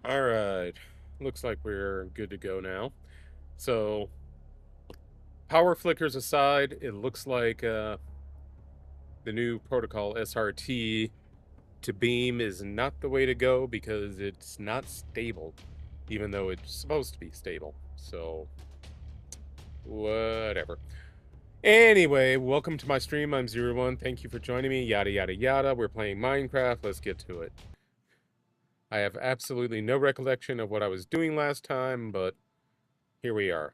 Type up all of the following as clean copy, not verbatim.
Alright, looks like we're good to go now. So, power flickers aside, it looks like the new protocol SRT to beam is not the way to go because it's not stable, even though it's supposed to be stable. So, whatever. Anyway, welcome to my stream. I'm Zero One. Thank you for joining me. Yada, yada, yada. We're playing Minecraft. Let's get to it. I have absolutely no recollection of what I was doing last time, but here we are.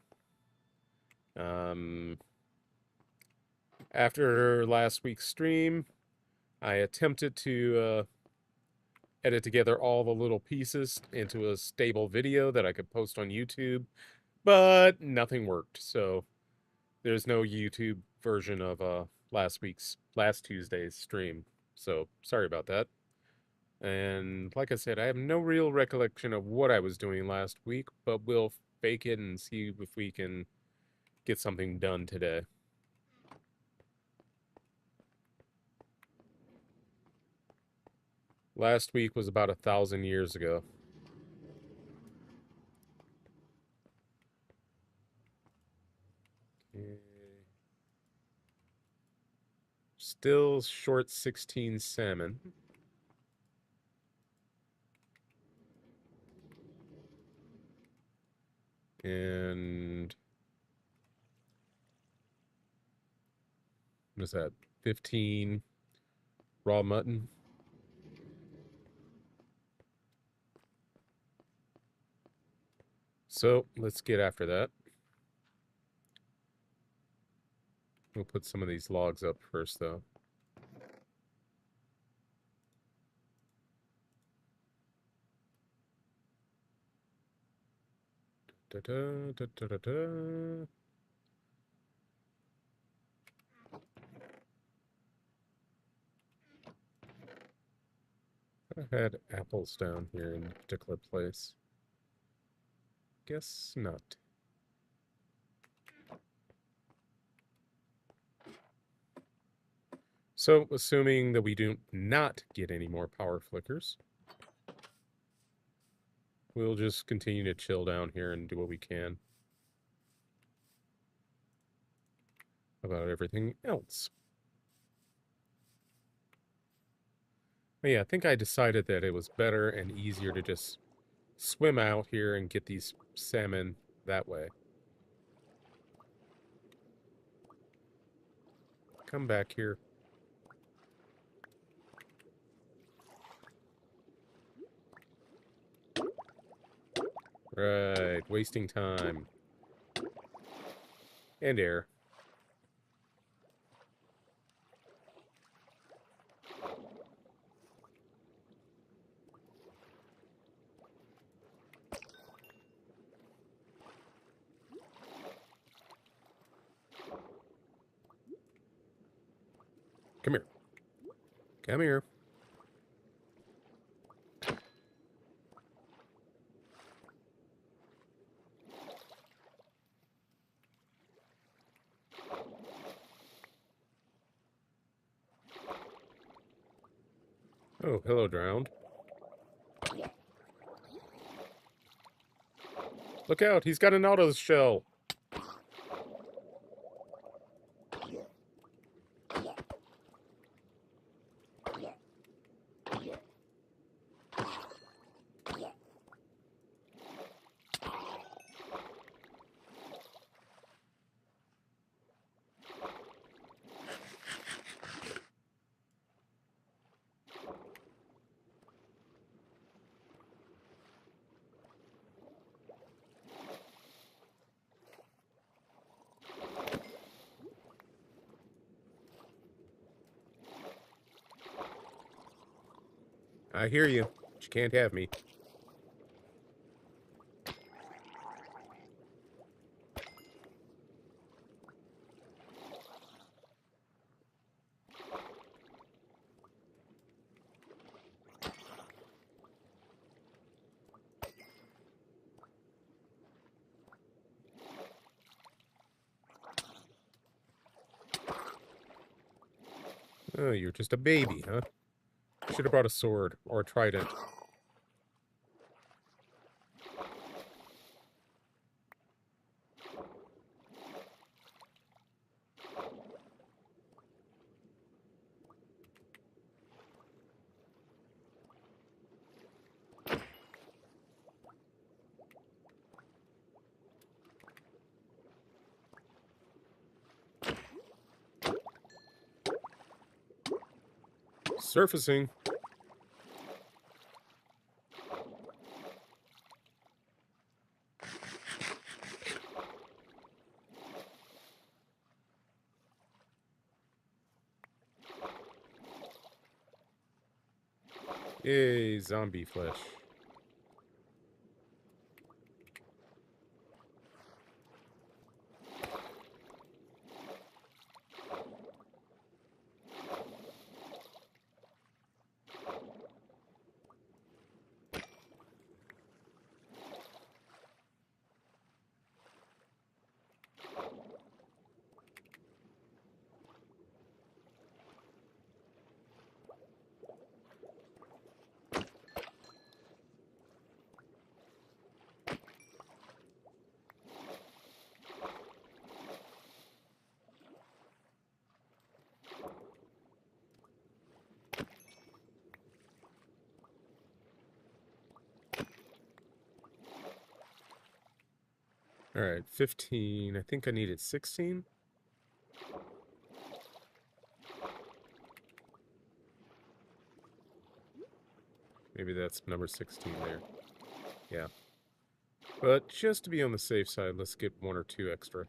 After last week's stream, I attempted to edit together all the little pieces into a stable video that I could post on YouTube, but nothing worked. So there's no YouTube version of last Tuesday's stream. So sorry about that. And like I said, I have no real recollection of what I was doing last week, but we'll fake it and see if we can get something done today. Last week was about 1,000 years ago. Still short 16 salmon. And what is that? 15 raw mutton. So let's get after that. We'll put some of these logs up first, though. Da -da, da -da -da -da. I had apples down here in a particular place. Guess not. So, assuming that we do not get any more power flickers, we'll just continue to chill down here and do what we can about everything else. But yeah, I think I decided that it was better and easier to just swim out here and get these salmon that way. Come back here. Right, wasting time. And air. Come here. Come here. Oh, hello, drowned. Look out, he's got an auto shell. I hear you, but you can't have me. Oh, you're just a baby, huh? Should have brought a sword or a trident. Surfacing. Yay, zombie flesh. All right, 15. I think I needed 16. Maybe that's number 16 there. Yeah. But just to be on the safe side, let's get 1 or 2 extra.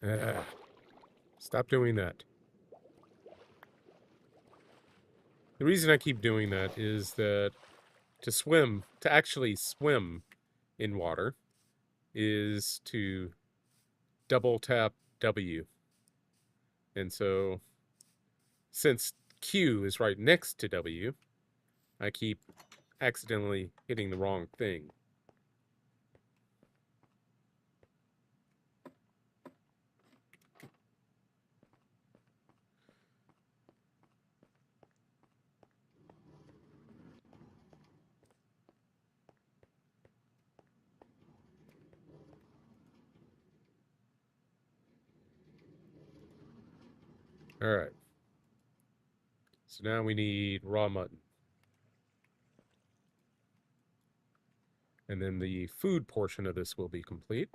Ah, stop doing that. The reason I keep doing that is that to actually swim in water, is to double tap W. And so, since Q is right next to W, I keep accidentally hitting the wrong thing. All right. So now we need raw mutton. And then the food portion of this will be complete.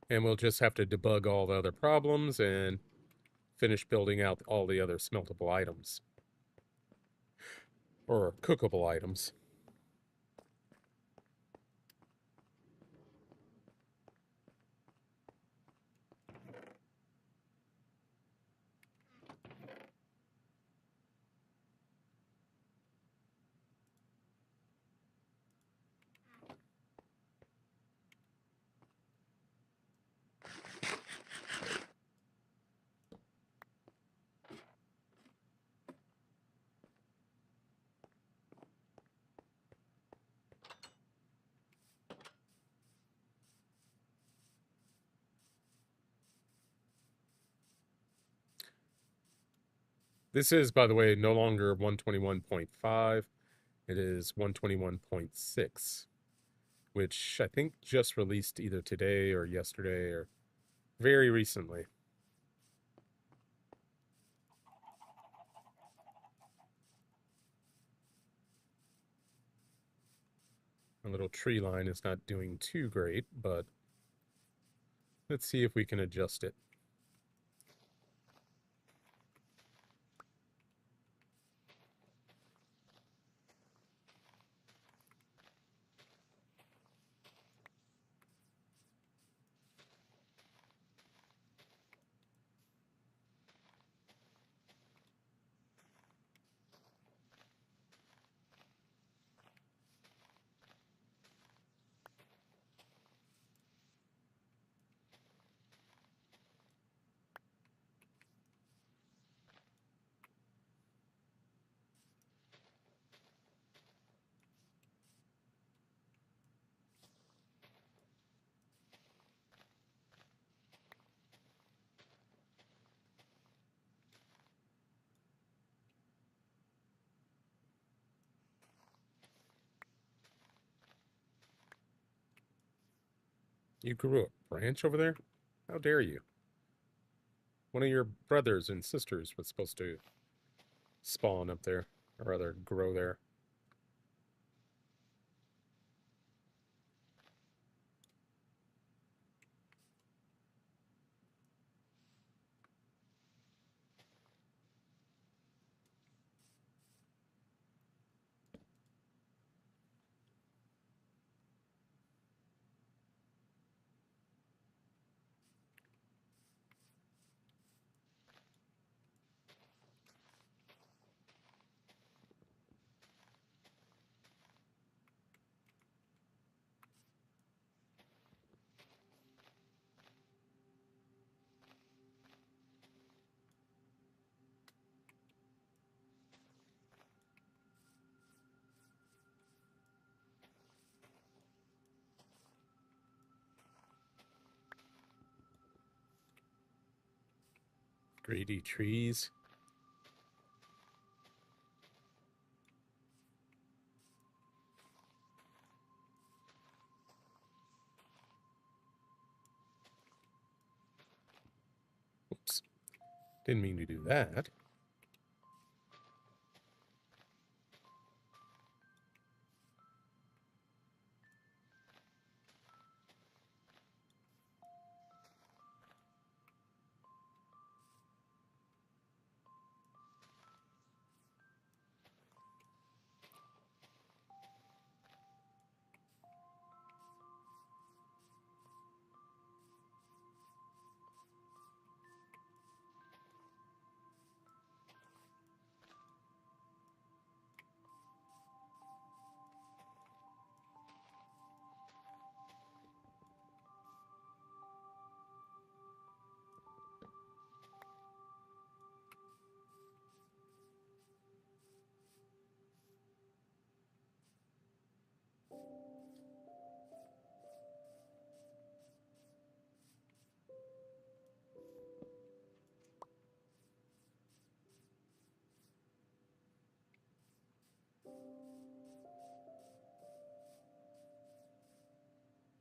And we'll just have to debug all the other problems and finish building out all the other smeltable items. Or cookable items. This is, by the way, no longer 121.5. It is 121.6, which I think just released either today or yesterday or very recently. A little tree line is not doing too great, but let's see if we can adjust it. You grew a branch over there? How dare you? One of your brothers and sisters was supposed to spawn up there, or rather, grow there. Greedy trees. Oops. Didn't mean to do that.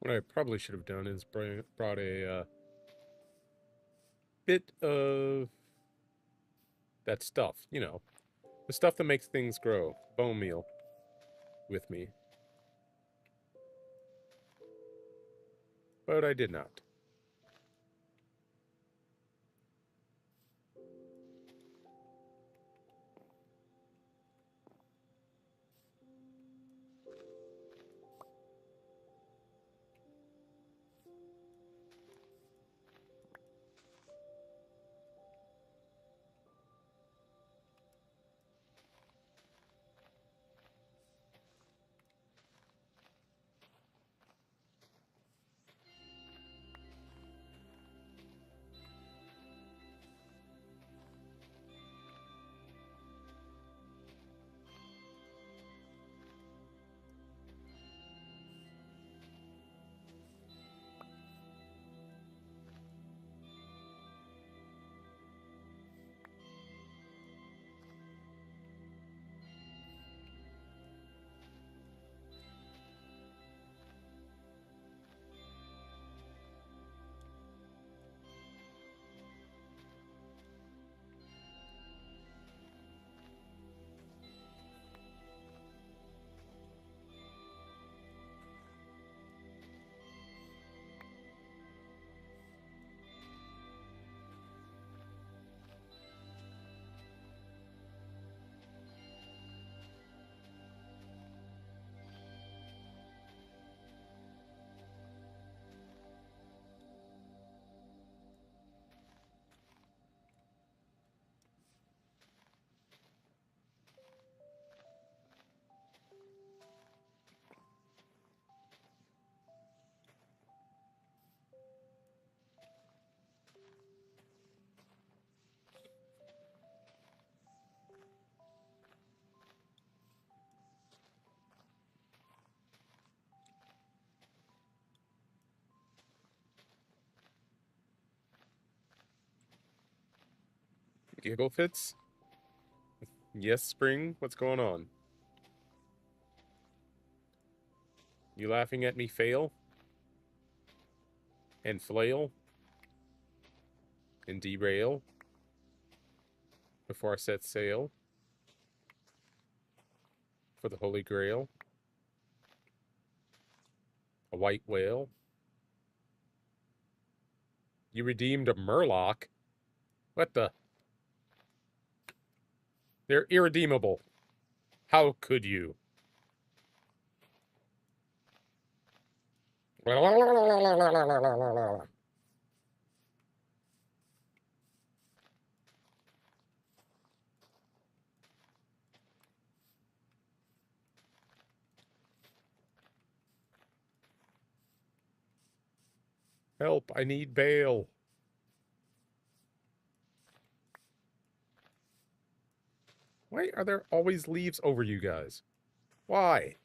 What I probably should have done is brought a bit of that stuff, you know, the stuff that makes things grow, bone meal, with me. But I did not. Giggle fits? Yes, Spring? What's going on? You laughing at me fail? and flail and derail before I set sail for the Holy Grail. A white whale. You redeemed a murloc? What the? They're irredeemable. How could you? Help, I need bail. Why are there always leaves over you guys? Why?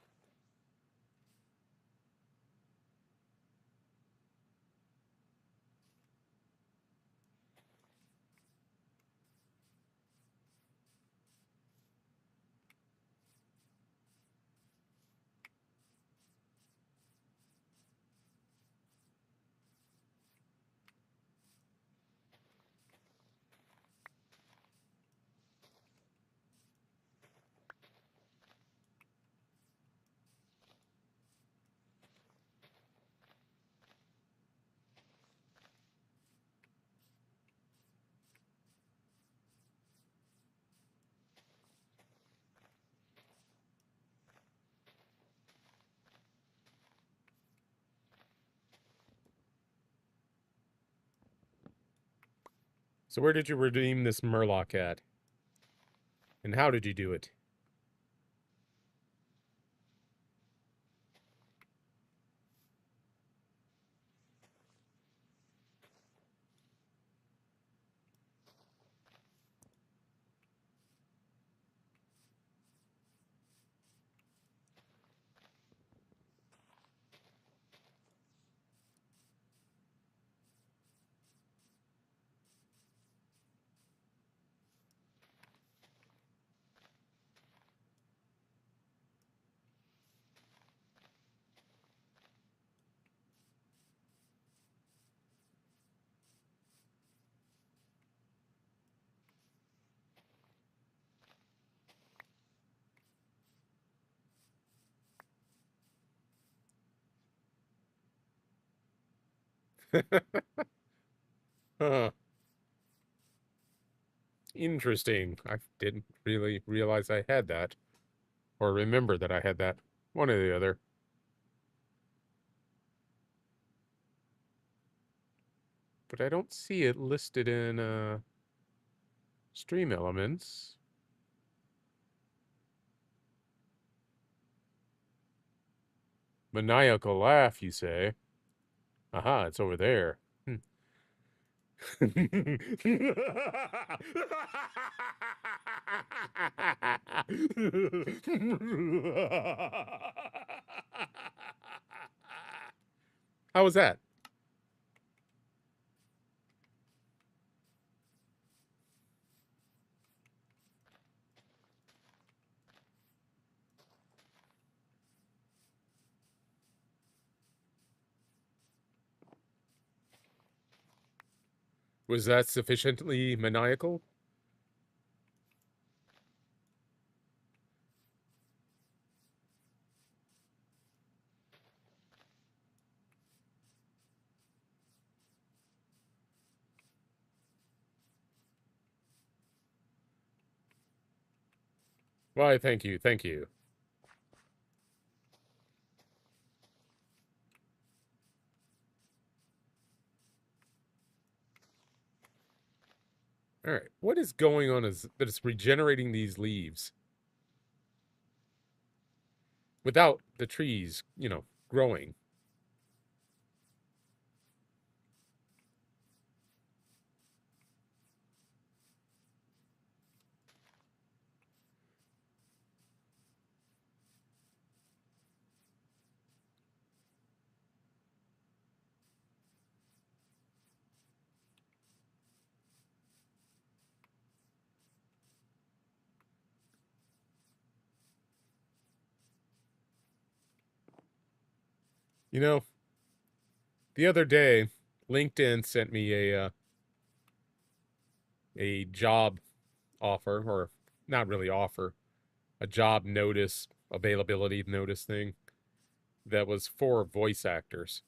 So where did you redeem this murloc at? And how did you do it? Huh. Interesting. I didn't really realize I had that. Or remember that I had that. One or the other. But I don't see it listed in Stream Elements. Maniacal laugh, you say? Aha, it's over there. How was that? Was that sufficiently maniacal? Why, thank you, thank you. All right, what is going on is that it's regenerating these leaves without the trees, growing. You know, the other day, LinkedIn sent me a job offer, or not really offer, a job notice, availability notice thing that was for voice actors.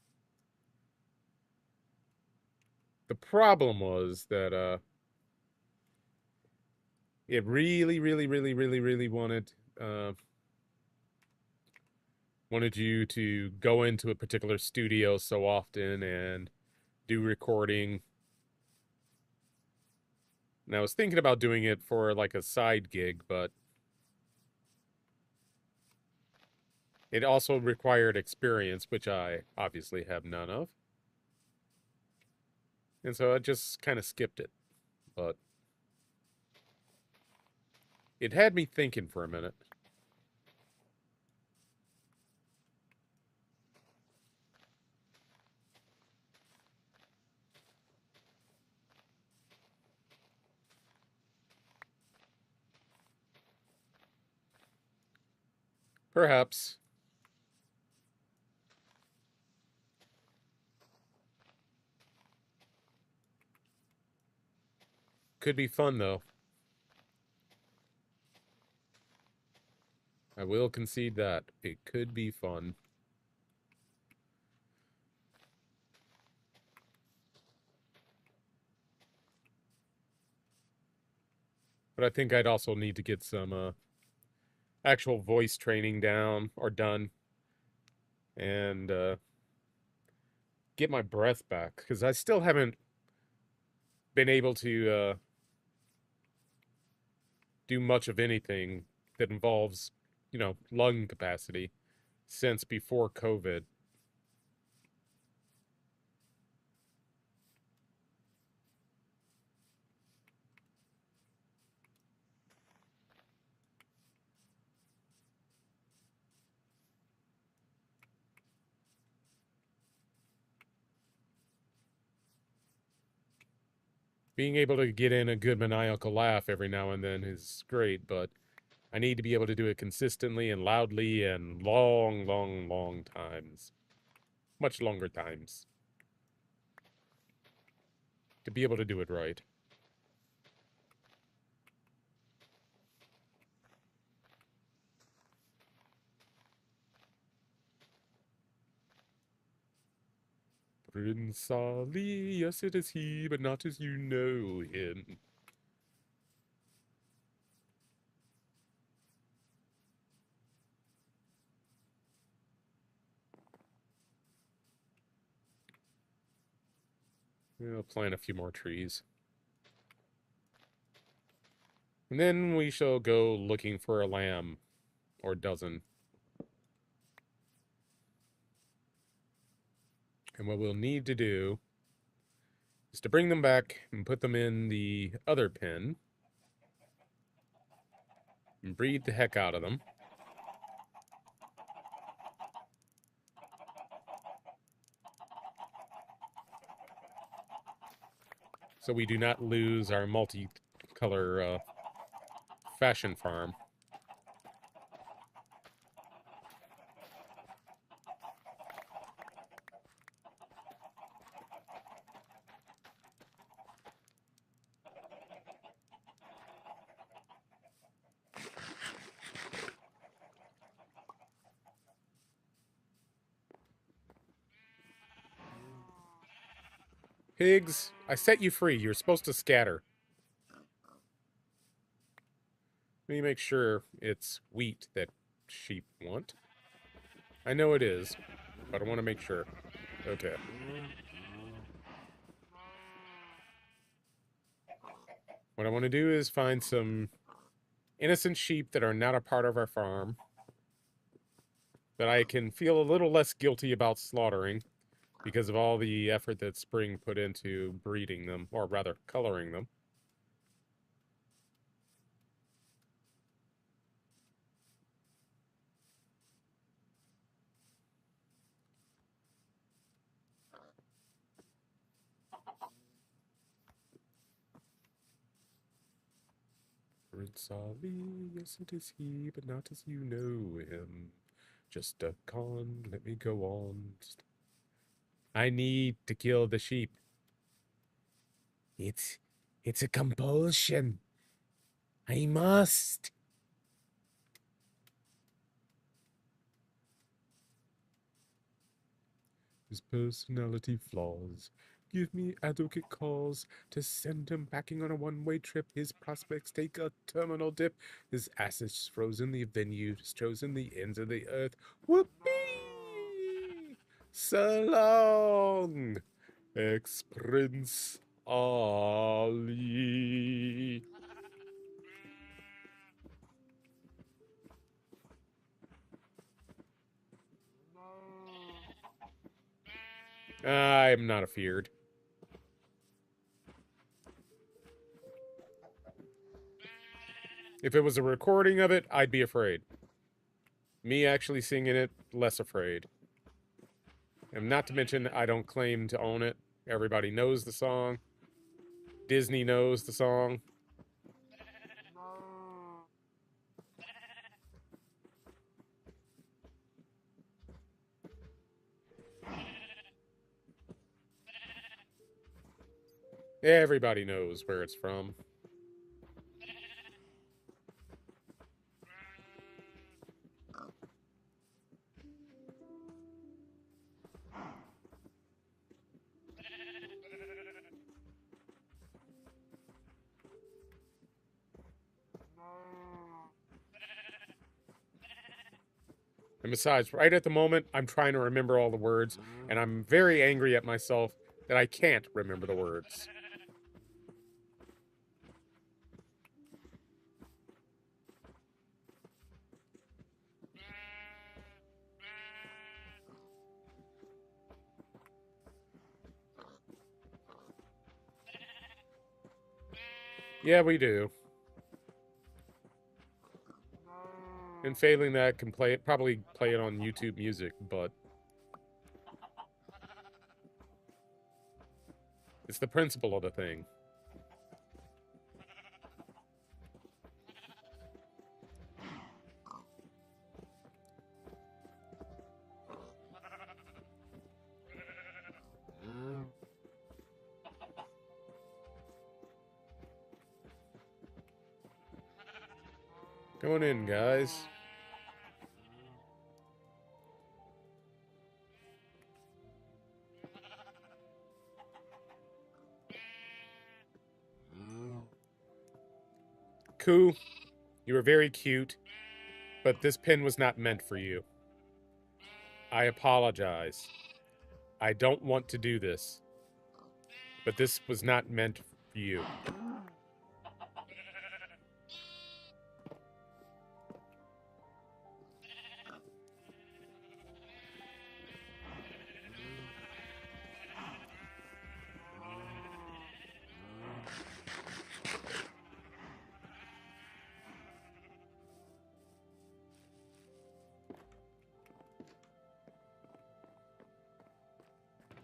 The problem was that it really uh, wanted you to go into a particular studio so often and do recording. And I was thinking about doing it for like a side gig, but it also required experience, which I obviously have none of. And so I just kind of skipped it. But it had me thinking for a minute. Perhaps. Could be fun, though. I will concede that. It could be fun. But I think I'd also need to get some actual voice training down or done and get my breath back because I still haven't been able to do much of anything that involves, lung capacity since before COVID. Being able to get in a good maniacal laugh every now and then is great, but I need to be able to do it consistently and loudly and long times. Much longer times. To be able to do it right. Prince Ali, yes it is he, but not as you know him. I'll plant a few more trees. And then we shall go looking for a lamb. Or dozen. And what we'll need to do is to bring them back and put them in the other pen. And breed the heck out of them. So we do not lose our multicolor fashion farm. Pigs, I set you free. You're supposed to scatter. Let me make sure it's wheat that sheep want. I know it is, but I want to make sure. Okay. What I want to do is find some innocent sheep that are not a part of our farm that I can feel a little less guilty about slaughtering because of all the effort that Spring put into breeding them, or rather, coloring them. Prince Ali, yes it is he, but not as you know him. Just a con, let me go on. I need to kill the sheep. It's a compulsion. I must. His personality flaws give me advocate calls to send him packing on a one-way trip. His prospects take a terminal dip. His assets frozen, the venue's chosen, the ends of the earth. Whoopee! So long, ex-Prince Ali. I'm not afeared. If it was a recording of it, I'd be afraid. Me actually singing it, less afraid. And not to mention, I don't claim to own it. Everybody knows the song. Disney knows the song. Everybody knows where it's from. And besides, right at the moment, I'm trying to remember all the words, and I'm very angry at myself that I can't remember the words. Yeah, we do. And failing that, can probably play it on YouTube Music, but it's the principle of the thing. Going in, guys. Koo, you were very cute, but this pin was not meant for you. I apologize. I don't want to do this, but this was not meant for you.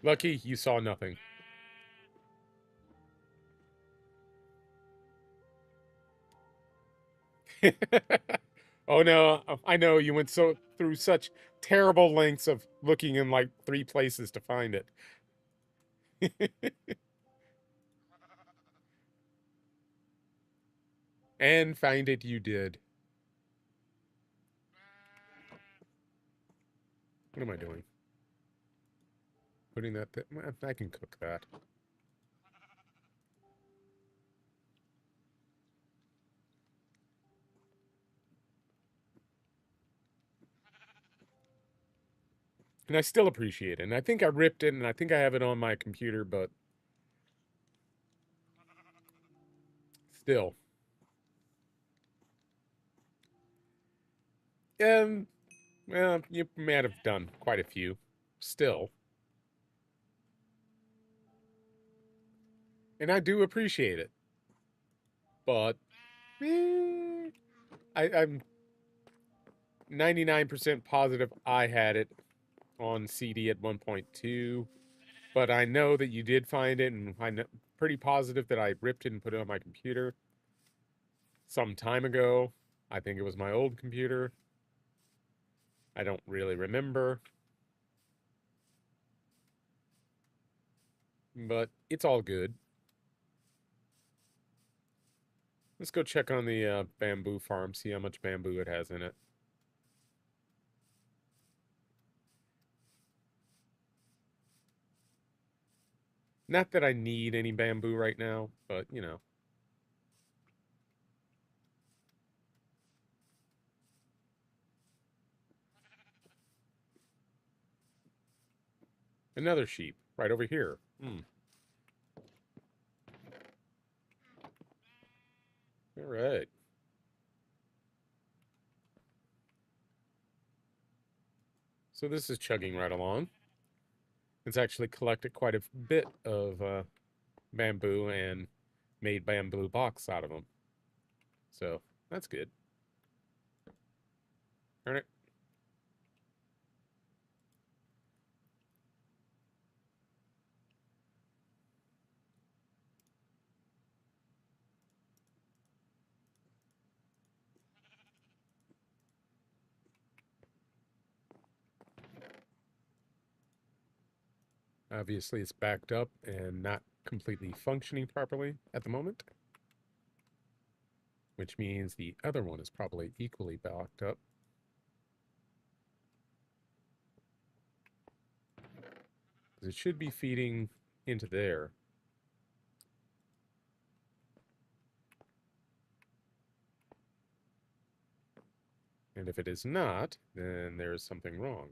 Lucky you saw nothing. Oh no, I know you went through such terrible lengths of looking in like 3 places to find it. And find it you did. What am I doing? Putting that I can cook that. And I still appreciate it. And I think I ripped it, and I think I have it on my computer, but still. Well, you might have done quite a few. Still. And I do appreciate it. But I'm 99% positive I had it on CD at 1.2. But I know that you did find it, and I'm pretty positive that I ripped it and put it on my computer some time ago. I think it was my old computer. I don't really remember. but it's all good. Let's go check on the bamboo farm, see how much bamboo it has in it. Not that I need any bamboo right now, but you know. Another sheep right over here. All right. So this is chugging right along. It's actually collected quite a bit of bamboo and made bamboo box out of them. So that's good. All right. Obviously, it's backed up and not completely functioning properly at the moment, which means the other one is probably equally backed up. It should be feeding into there. And if it is not, then there is something wrong.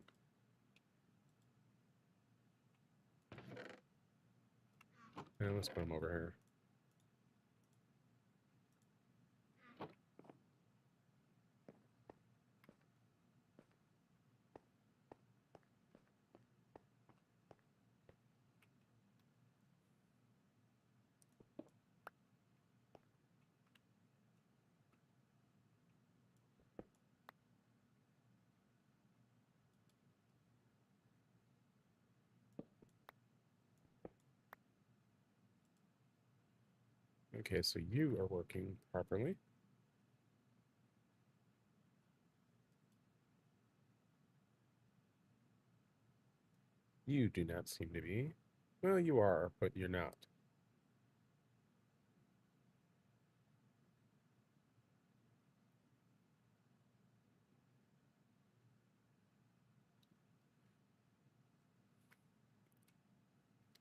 And let's put them over here. Okay, so you are working properly. You do not seem to be. Well, you are, but you're not.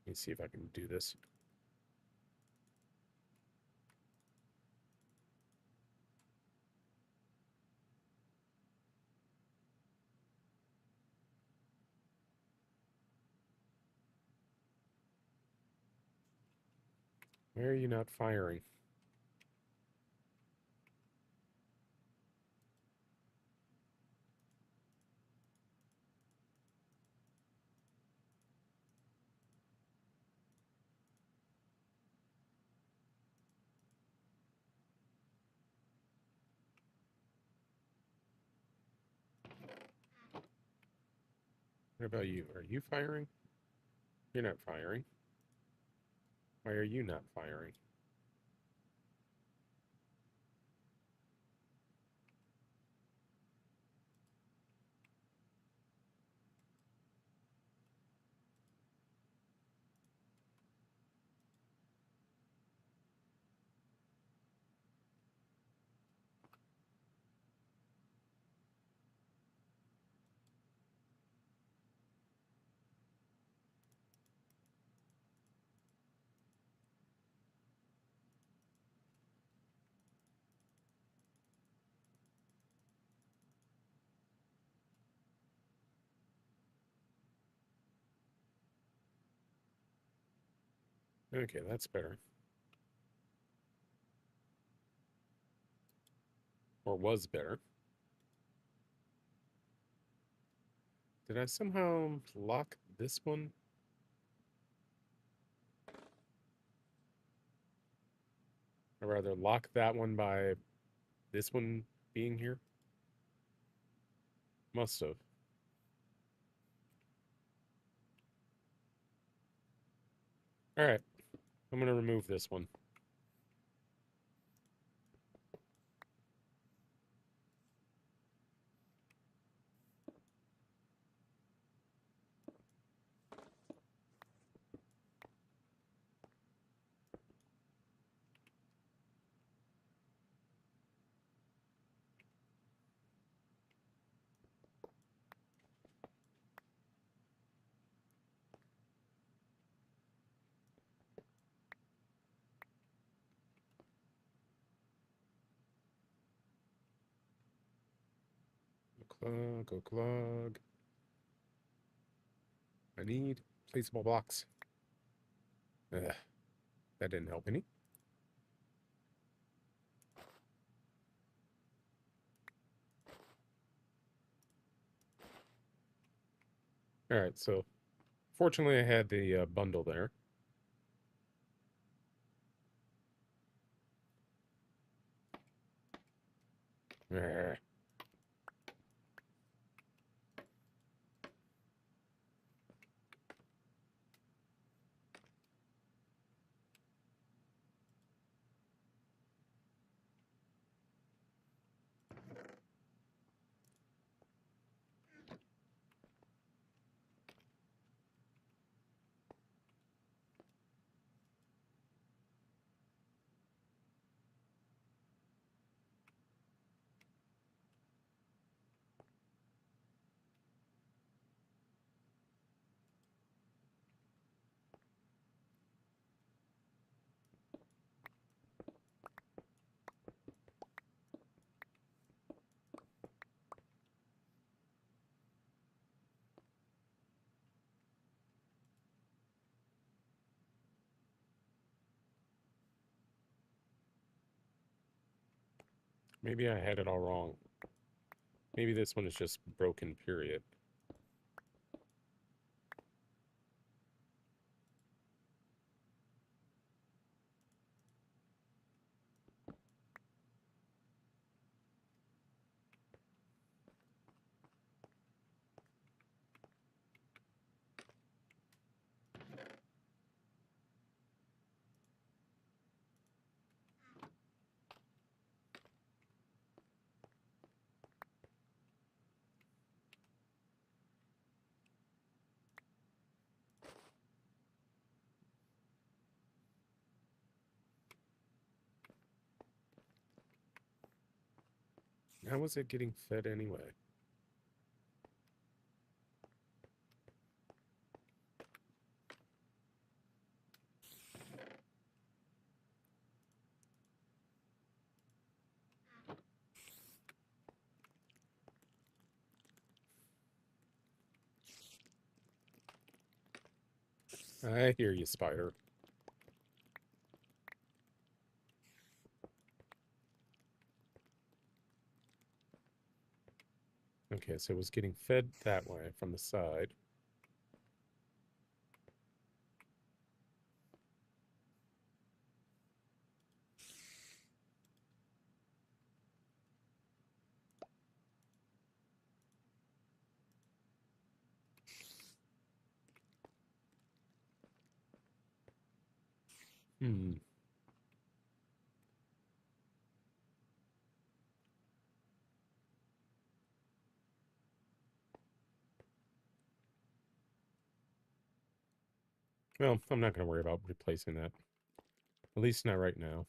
Let me see if I can do this. Why are you not firing? What about you? Are you firing? You're not firing. Why are you not firing? Okay, that's better. Or was better. Did I somehow lock this one? Or rather, lock that one by this one being here? Must have. Alright, I'm going to remove this one. Go clog. I need placeable blocks. Ugh, that didn't help any. Alright, so fortunately I had the bundle there. Ugh. Maybe I had it all wrong. Maybe this one is just broken, period. How was it getting fed anyway? I hear you, spider. Okay, so it was getting fed that way from the side. Hmm. Well, I'm not going to worry about replacing that. At least not right now.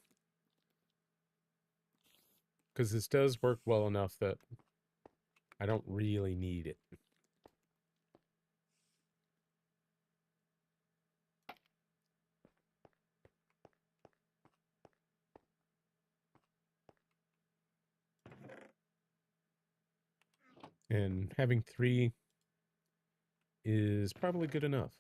Because this does work well enough that I don't really need it. And having 3 is probably good enough.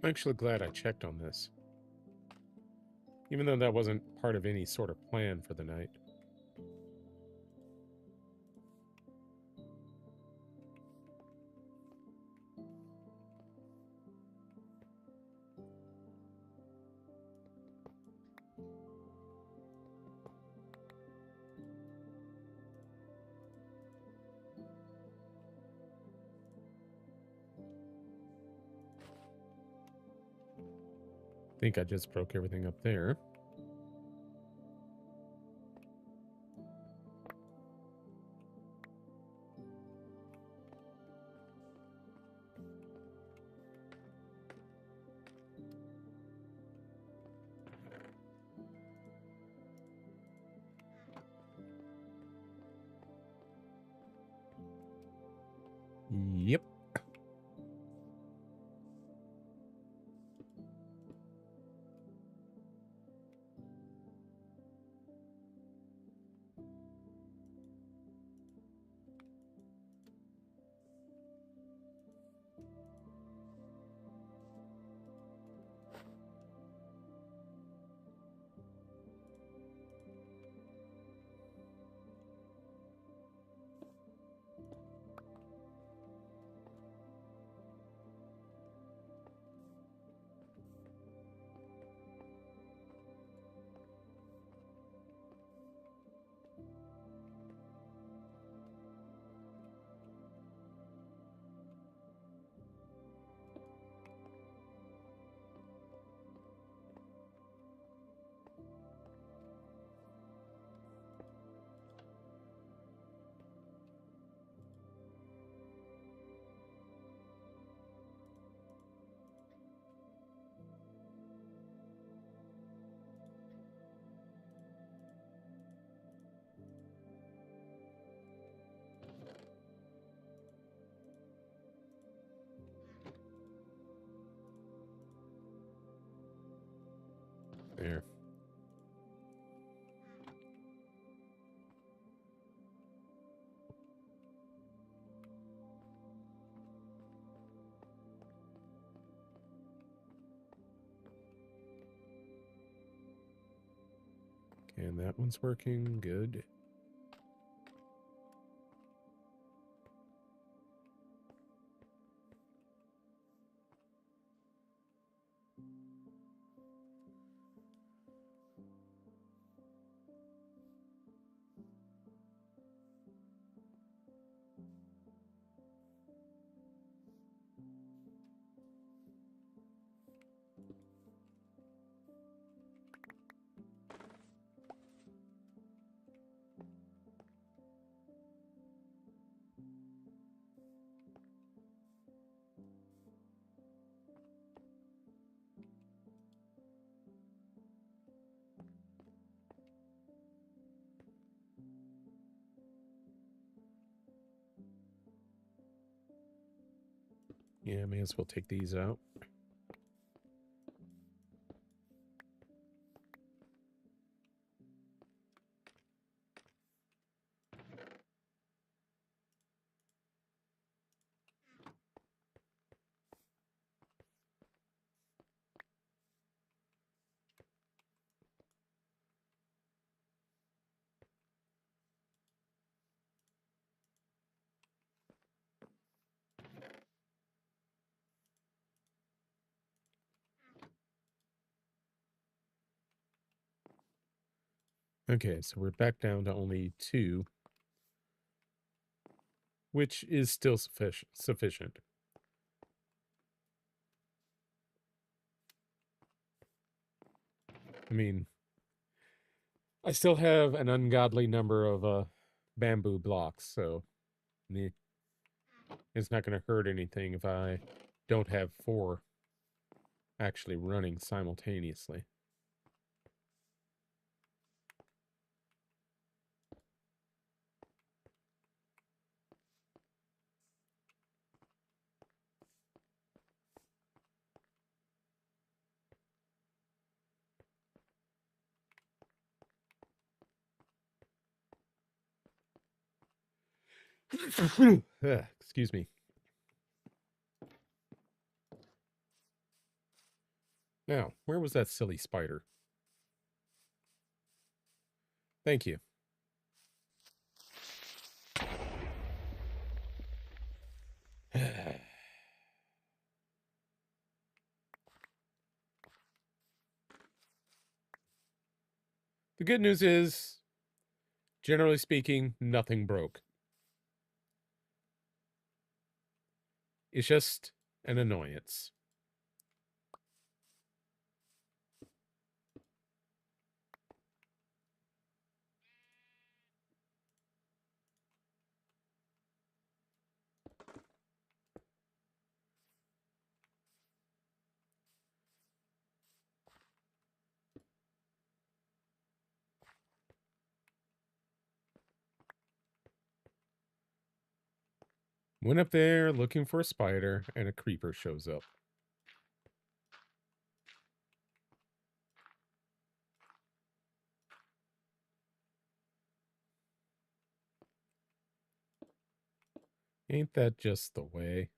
I'm actually glad I checked on this, even though that wasn't part of any sort of plan for the night. I think I just broke everything up there. Yep. There. And that one's working good. Yeah, may as well take these out. Okay, so we're back down to only 2, which is still sufficient. I mean, I still have an ungodly number of bamboo blocks, so it's not going to hurt anything if I don't have 4 actually running simultaneously. Excuse me. Now, where was that silly spider? Thank you. The good news is, generally speaking, nothing broke. It's just an annoyance. Went up there looking for a spider, and a creeper shows up. Ain't that just the way?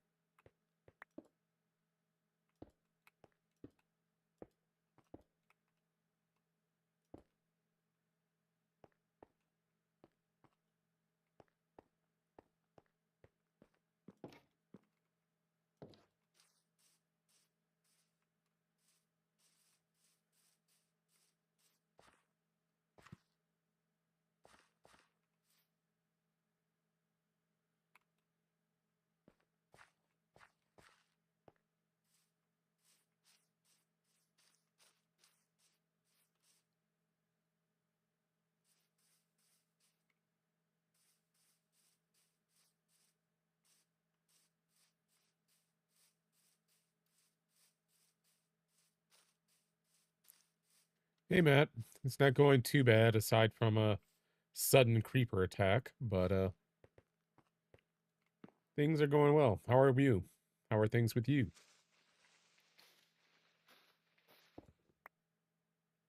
Hey, Matt. It's not going too bad aside from a sudden creeper attack, but things are going well. How are you? How are things with you?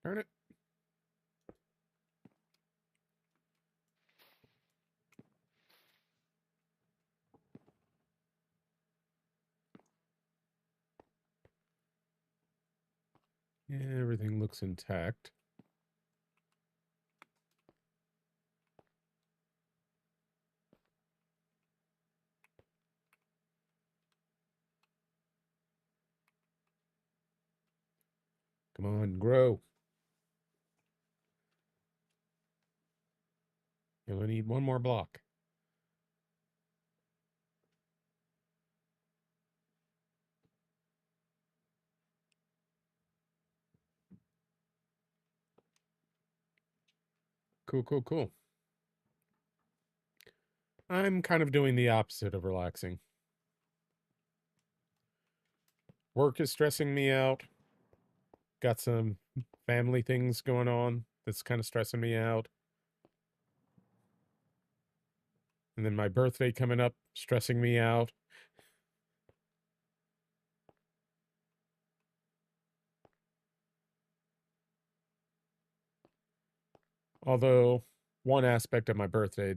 Darn it. Yeah, everything looks intact. Come on, grow. You only need one more block. Cool, cool, cool. I'm kind of doing the opposite of relaxing. Work is stressing me out. Got some family things going on that's kind of stressing me out. And then my birthday coming up, stressing me out. Although, one aspect of my birthday,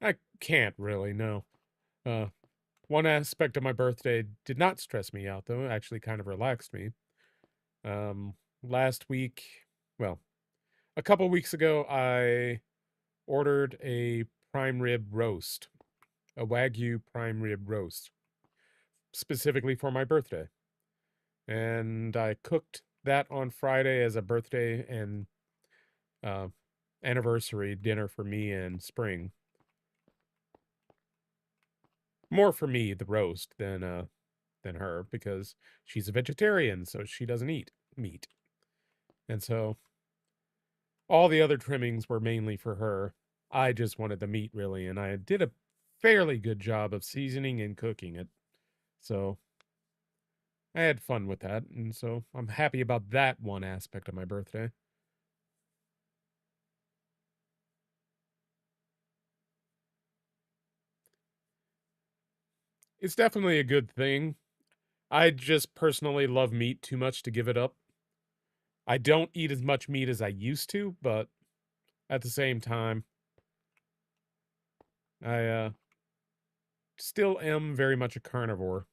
I can't really know. Uh, One aspect of my birthday did not stress me out, though. It actually kind of relaxed me. Last week, well, a couple weeks ago, I ordered a prime rib roast, a Wagyu prime rib roast, specifically for my birthday. And I cooked that on Friday as a birthday and uh, anniversary dinner for me and Spring. More for me, the roast, than her because she's a vegetarian, so she doesn't eat meat. And so all the other trimmings were mainly for her. I just wanted the meat really, and I did a fairly good job of seasoning and cooking it. So I had fun with that, and so I'm happy about that one aspect of my birthday. It's definitely a good thing. I just personally love meat too much to give it up. I don't eat as much meat as I used to, but at the same time, I still am very much a carnivore.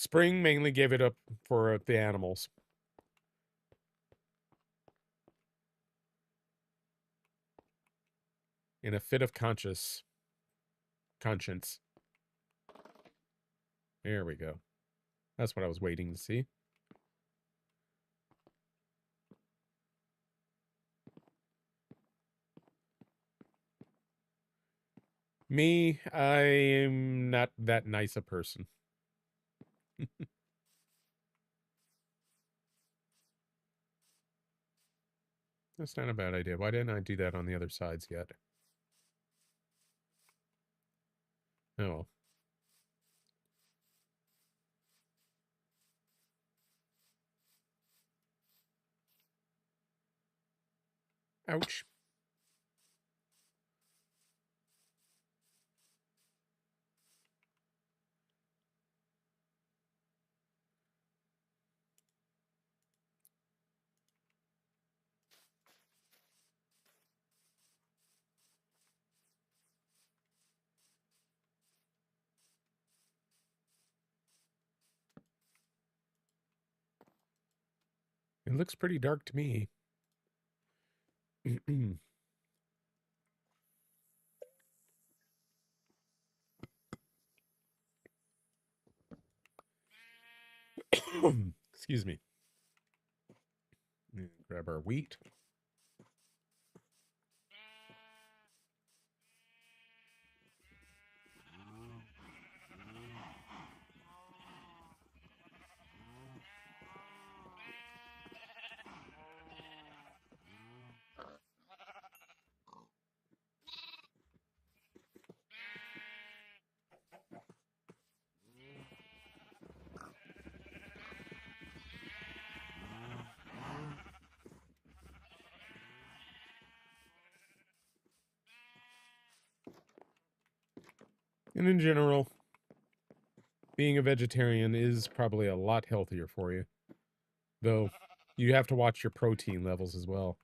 Spring mainly gave it up for the animals. In a fit of conscience. There we go. That's what I was waiting to see. Me, I am not that nice a person. That's not a bad idea. Why didn't I do that on the other sides yet? Oh. Ouch. It looks pretty dark to me. Excuse me. Grab our wheat. And in general, being a vegetarian is probably a lot healthier for you. Though, you have to watch your protein levels as well.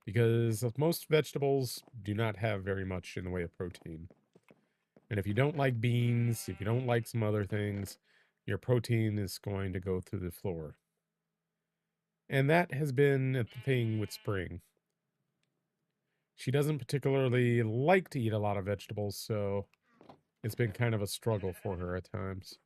Because most vegetables do not have very much in the way of protein. And if you don't like beans, if you don't like some other things, your protein is going to go through the floor. And that has been a thing with Spring. She doesn't particularly like to eat a lot of vegetables, so it's been kind of a struggle for her at times.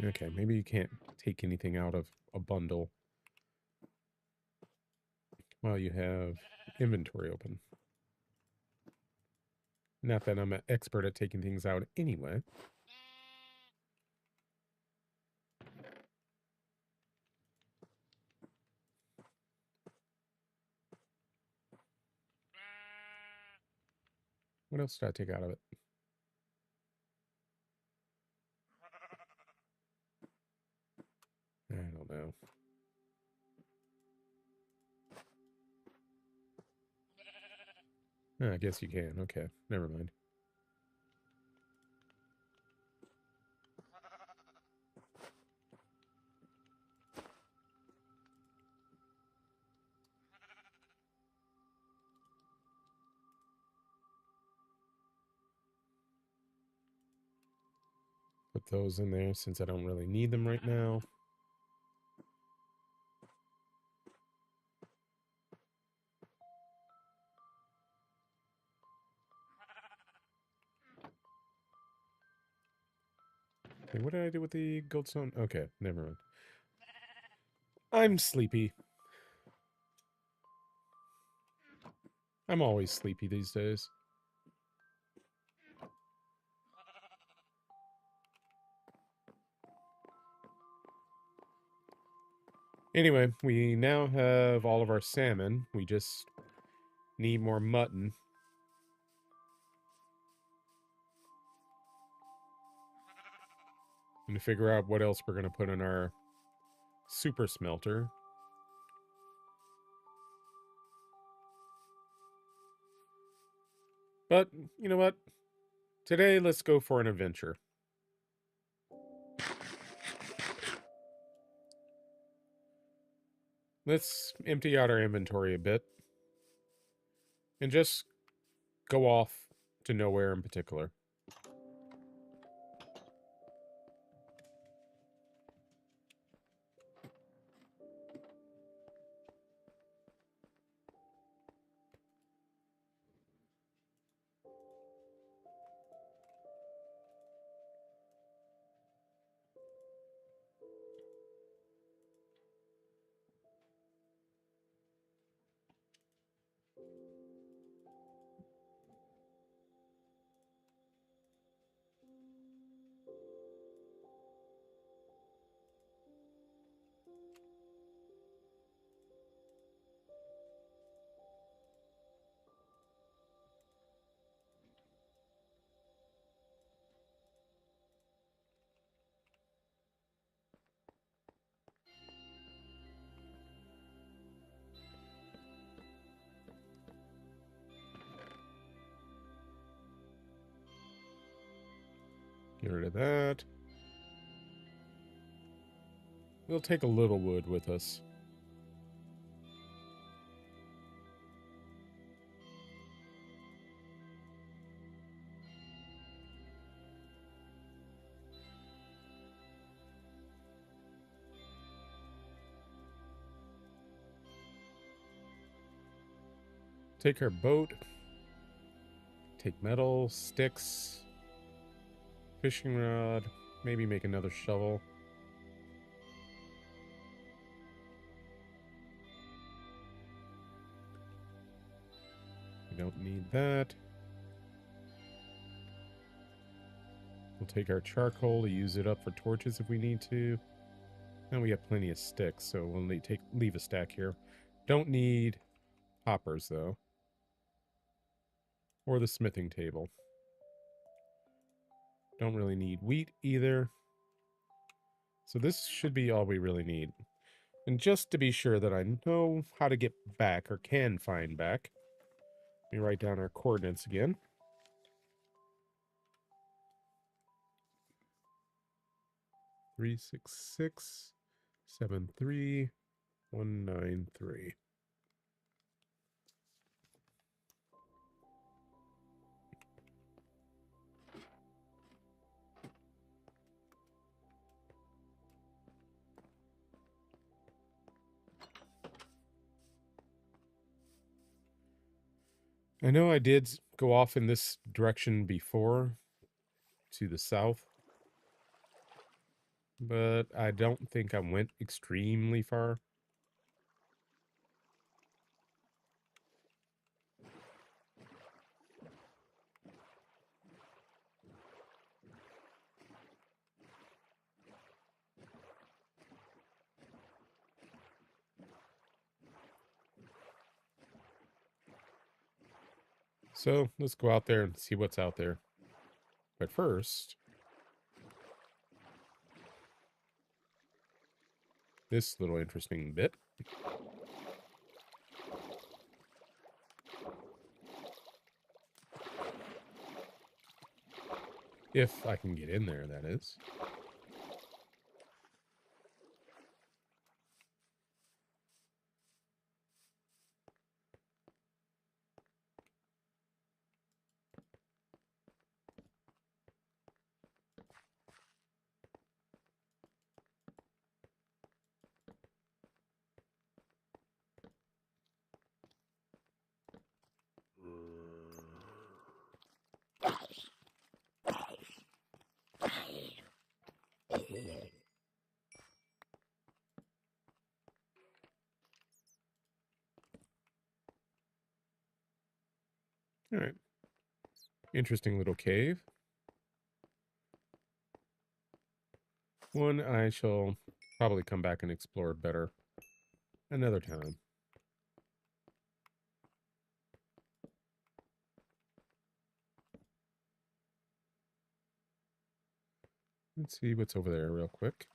Okay, maybe you can't take anything out of a bundle while you have inventory open. Not that I'm an expert at taking things out anyway. What else did I take out of it? I don't know. Oh, I guess you can. Okay, never mind. Put those in there since I don't really need them right now. Okay, what did I do with the goldstone? Okay, never mind. I'm sleepy. I'm always sleepy these days. Anyway, we now have all of our salmon. We just need more mutton. And to figure out what else we're going to put in our super smelter. But, you know what? Today, let's go for an adventure. Let's empty out our inventory a bit. And just go off to nowhere in particular. Get rid of that. We'll take a little wood with us. Take our boat. Take metal, sticks, fishing rod, maybe make another shovel. We don't need that. We'll take our charcoal to use it up for torches if we need to. And we have plenty of sticks, so we'll leave a stack here. Don't need hoppers, though. Or the smithing table. Don't really need wheat either. So this should be all we really need. And just to be sure that I know how to get back, or can find back, let me write down our coordinates again. 366-73-193. I know I did go off in this direction before, to the south, but I don't think I went extremely far. So let's go out there and see what's out there. But first, this little interesting bit. If I can get in there, that is. All right. Interesting little cave. One I shall probably come back and explore better another time. Let's see what's over there real quick.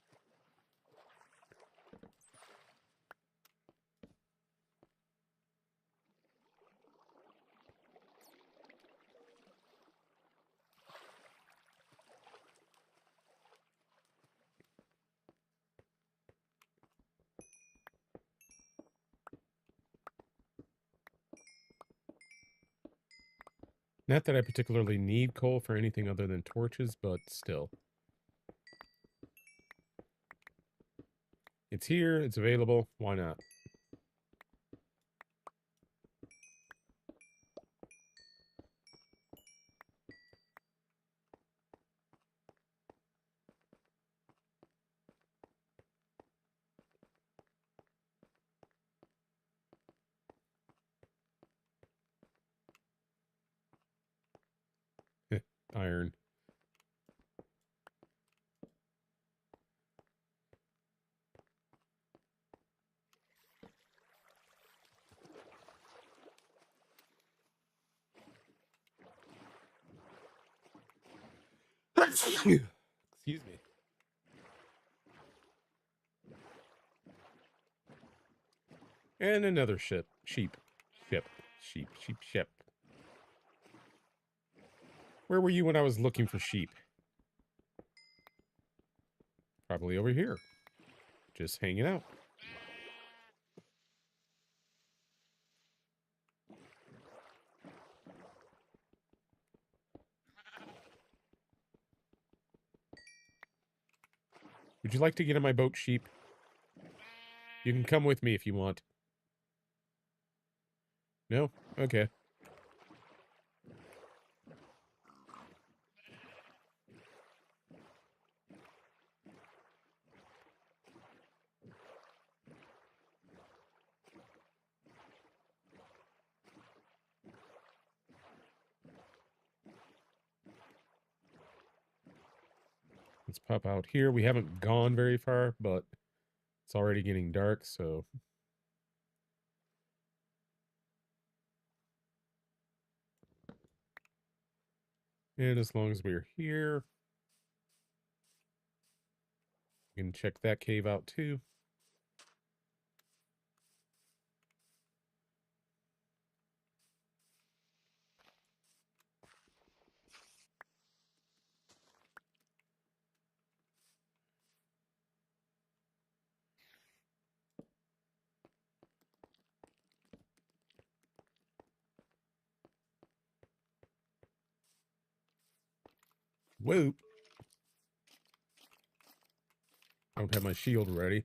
Not that I particularly need coal for anything other than torches, but still. It's here, it's available, why not? Iron. Excuse me. And another ship. Sheep. Ship. Sheep. Sheep. Ship. Where were you when I was looking for sheep? Probably over here. Just hanging out. Would you like to get in my boat, sheep? You can come with me if you want. No? Okay. Let's pop out here. We haven't gone very far, but it's already getting dark, so... And as long as we're here, we can check that cave out too. Whoa. I don't have my shield ready.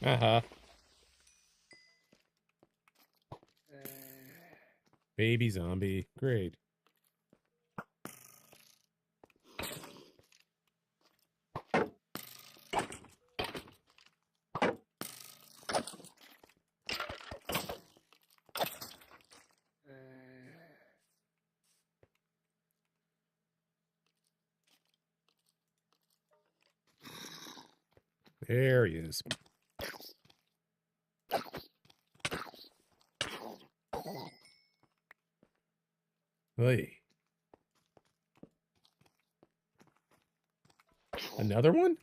Uh-huh. Baby zombie. Great. There he is. Hey. Another one?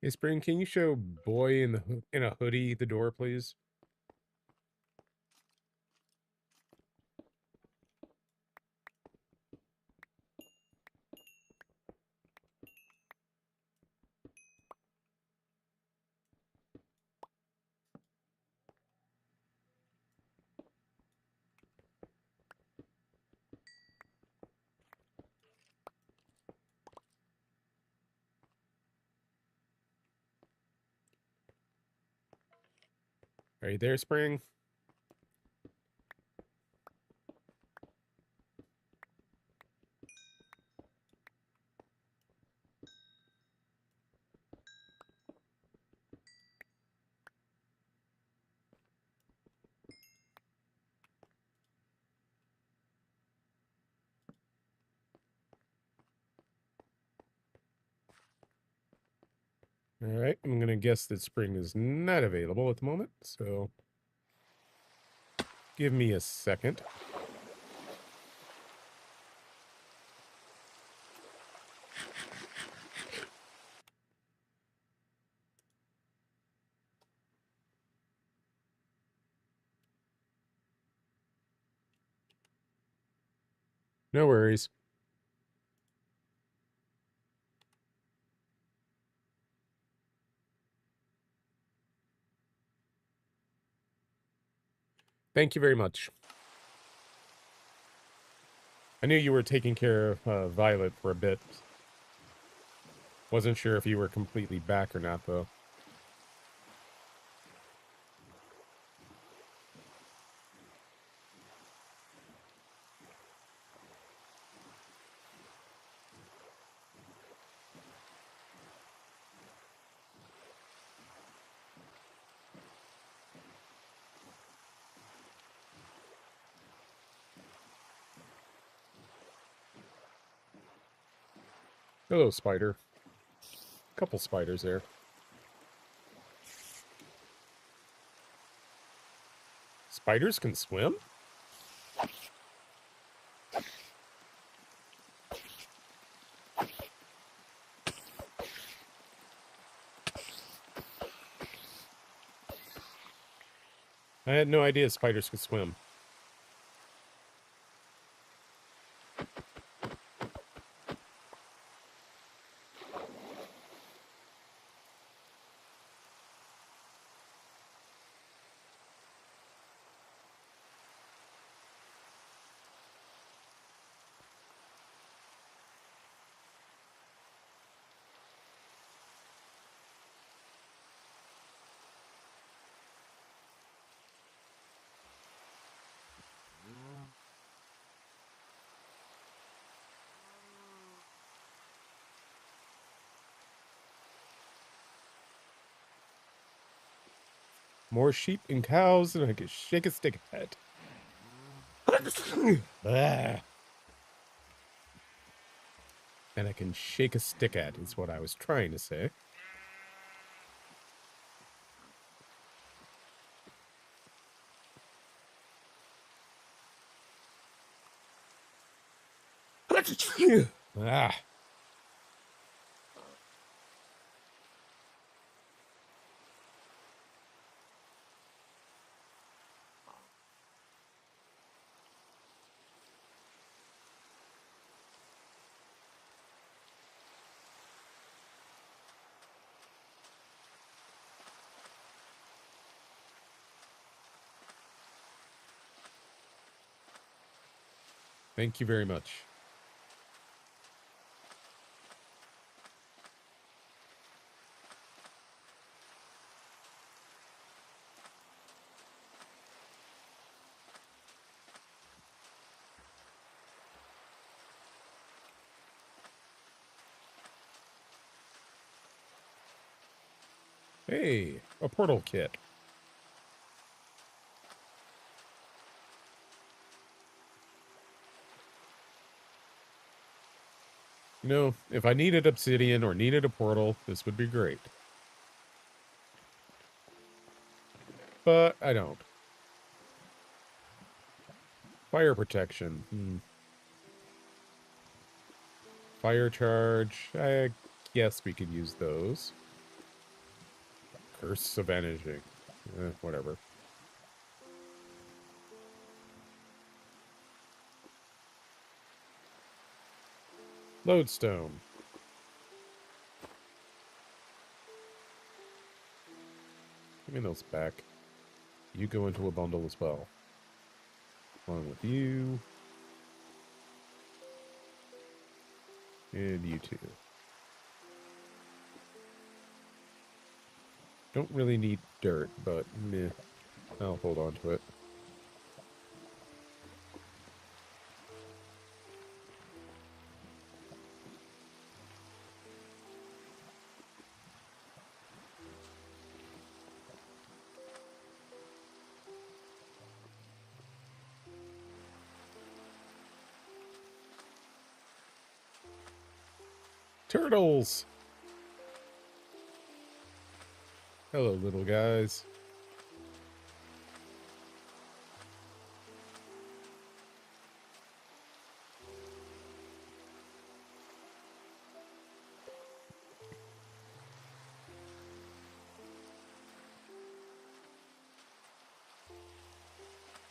Hey, Spring, can you show boy in a hoodie the door, please? Are you there, Spring? All right, I'm going to guess that Spring is not available at the moment, so Give me a second. No worries. Thank you very much. I knew you were taking care of Violet for a bit. Wasn't sure if you were completely back or not, though. Hello, spider. Couple spiders there. Spiders can swim? I had no idea spiders could swim. More sheep and cows than I could shake a stick at. Ah. And I can shake a stick at, is what I was trying to say. Ah. Thank you very much. Hey, a portal kit. You know, if I needed obsidian or needed a portal, this would be great. But I don't. Fire protection. Fire charge. I guess we could use those. Curse of vanishing. Whatever. Lodestone. Give me those back. You go into a bundle as well. Along with you. And you too. Don't really need dirt, but meh. I'll hold on to it. Turtles! Hello, little guys.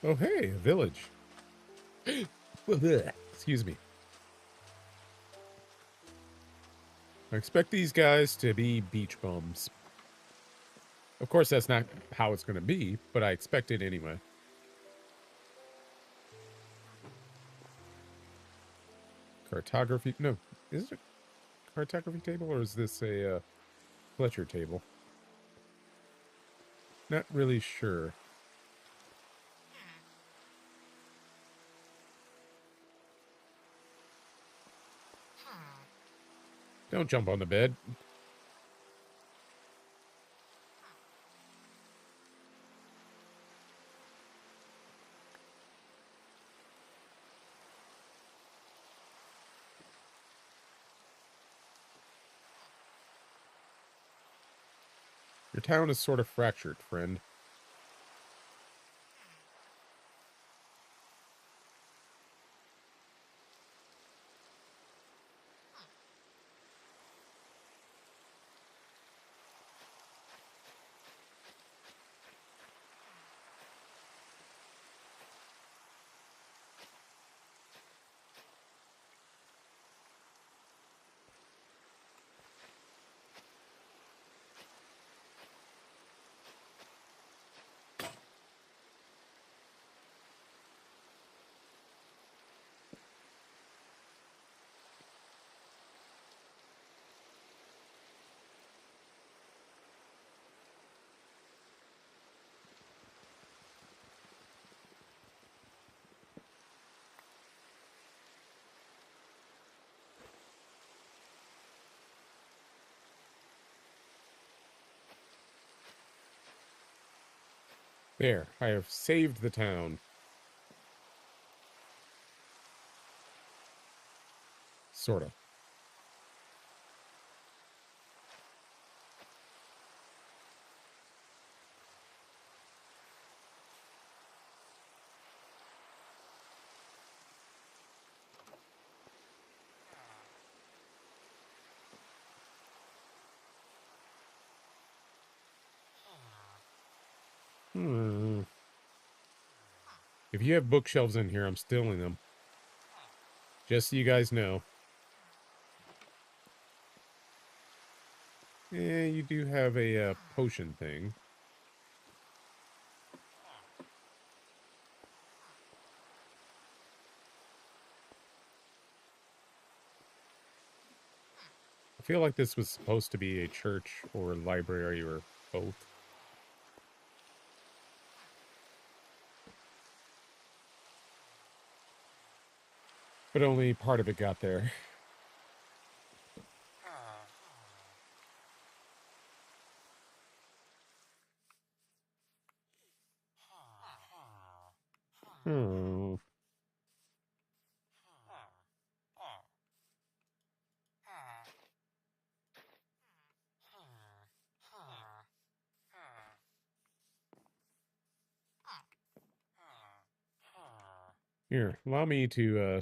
Oh, hey, a village. Excuse me. I expect these guys to be beach bums. Of course, that's not how it's going to be, but I expect it anyway. Cartography? No. Is it a cartography table or is this a Fletcher table? Not really sure. Don't jump on the bed. Your town is sort of fractured, friend. There, I have saved the town. Sort of. Hmm. If you have bookshelves in here, I'm stealing them. Just so you guys know. Yeah, you do have a potion thing. I feel like this was supposed to be a church or a library or both. But only part of it got there. Oh. Here, allow me to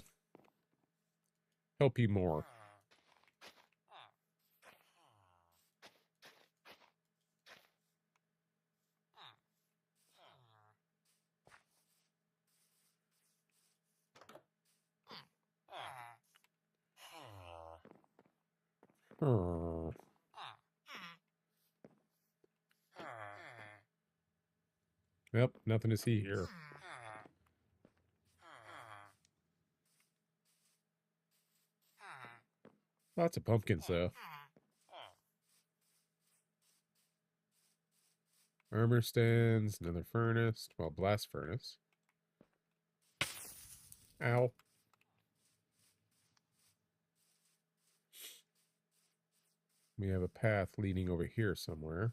help you more. Oh. Yep, nothing to see here. Lots of pumpkins, though. Armor stands, another furnace. Well, blast furnace. Ow. We have a path leading over here somewhere.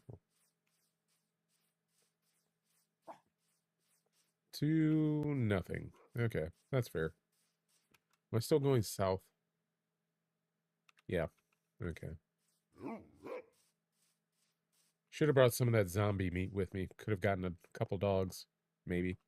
To nothing. Okay, that's fair. Am I still going south? Yeah. Okay. Should have brought some of that zombie meat with me. Could have gotten a couple dogs. Maybe.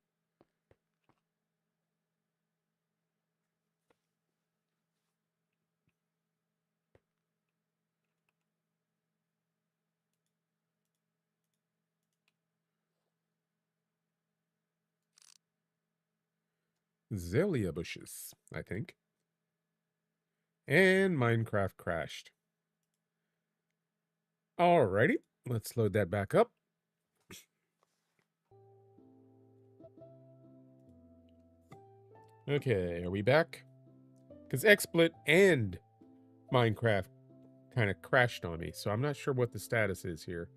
azalea bushes, I think. And Minecraft crashed. Alrighty, let's load that back up. Okay, are we back? Because XSplit and Minecraft kind of crashed on me, so I'm not sure what the status is here.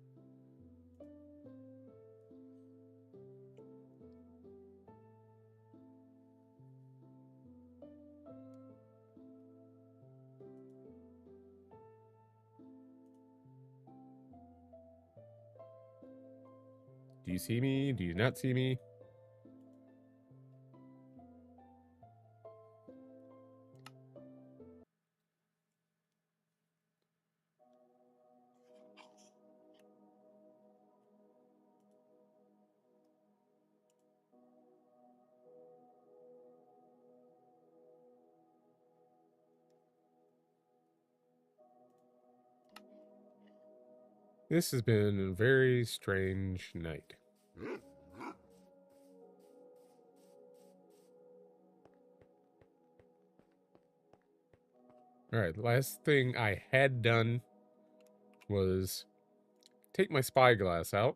Do you see me? Do you not see me? This has been a very strange night. Alright, the last thing I had done was take my spyglass out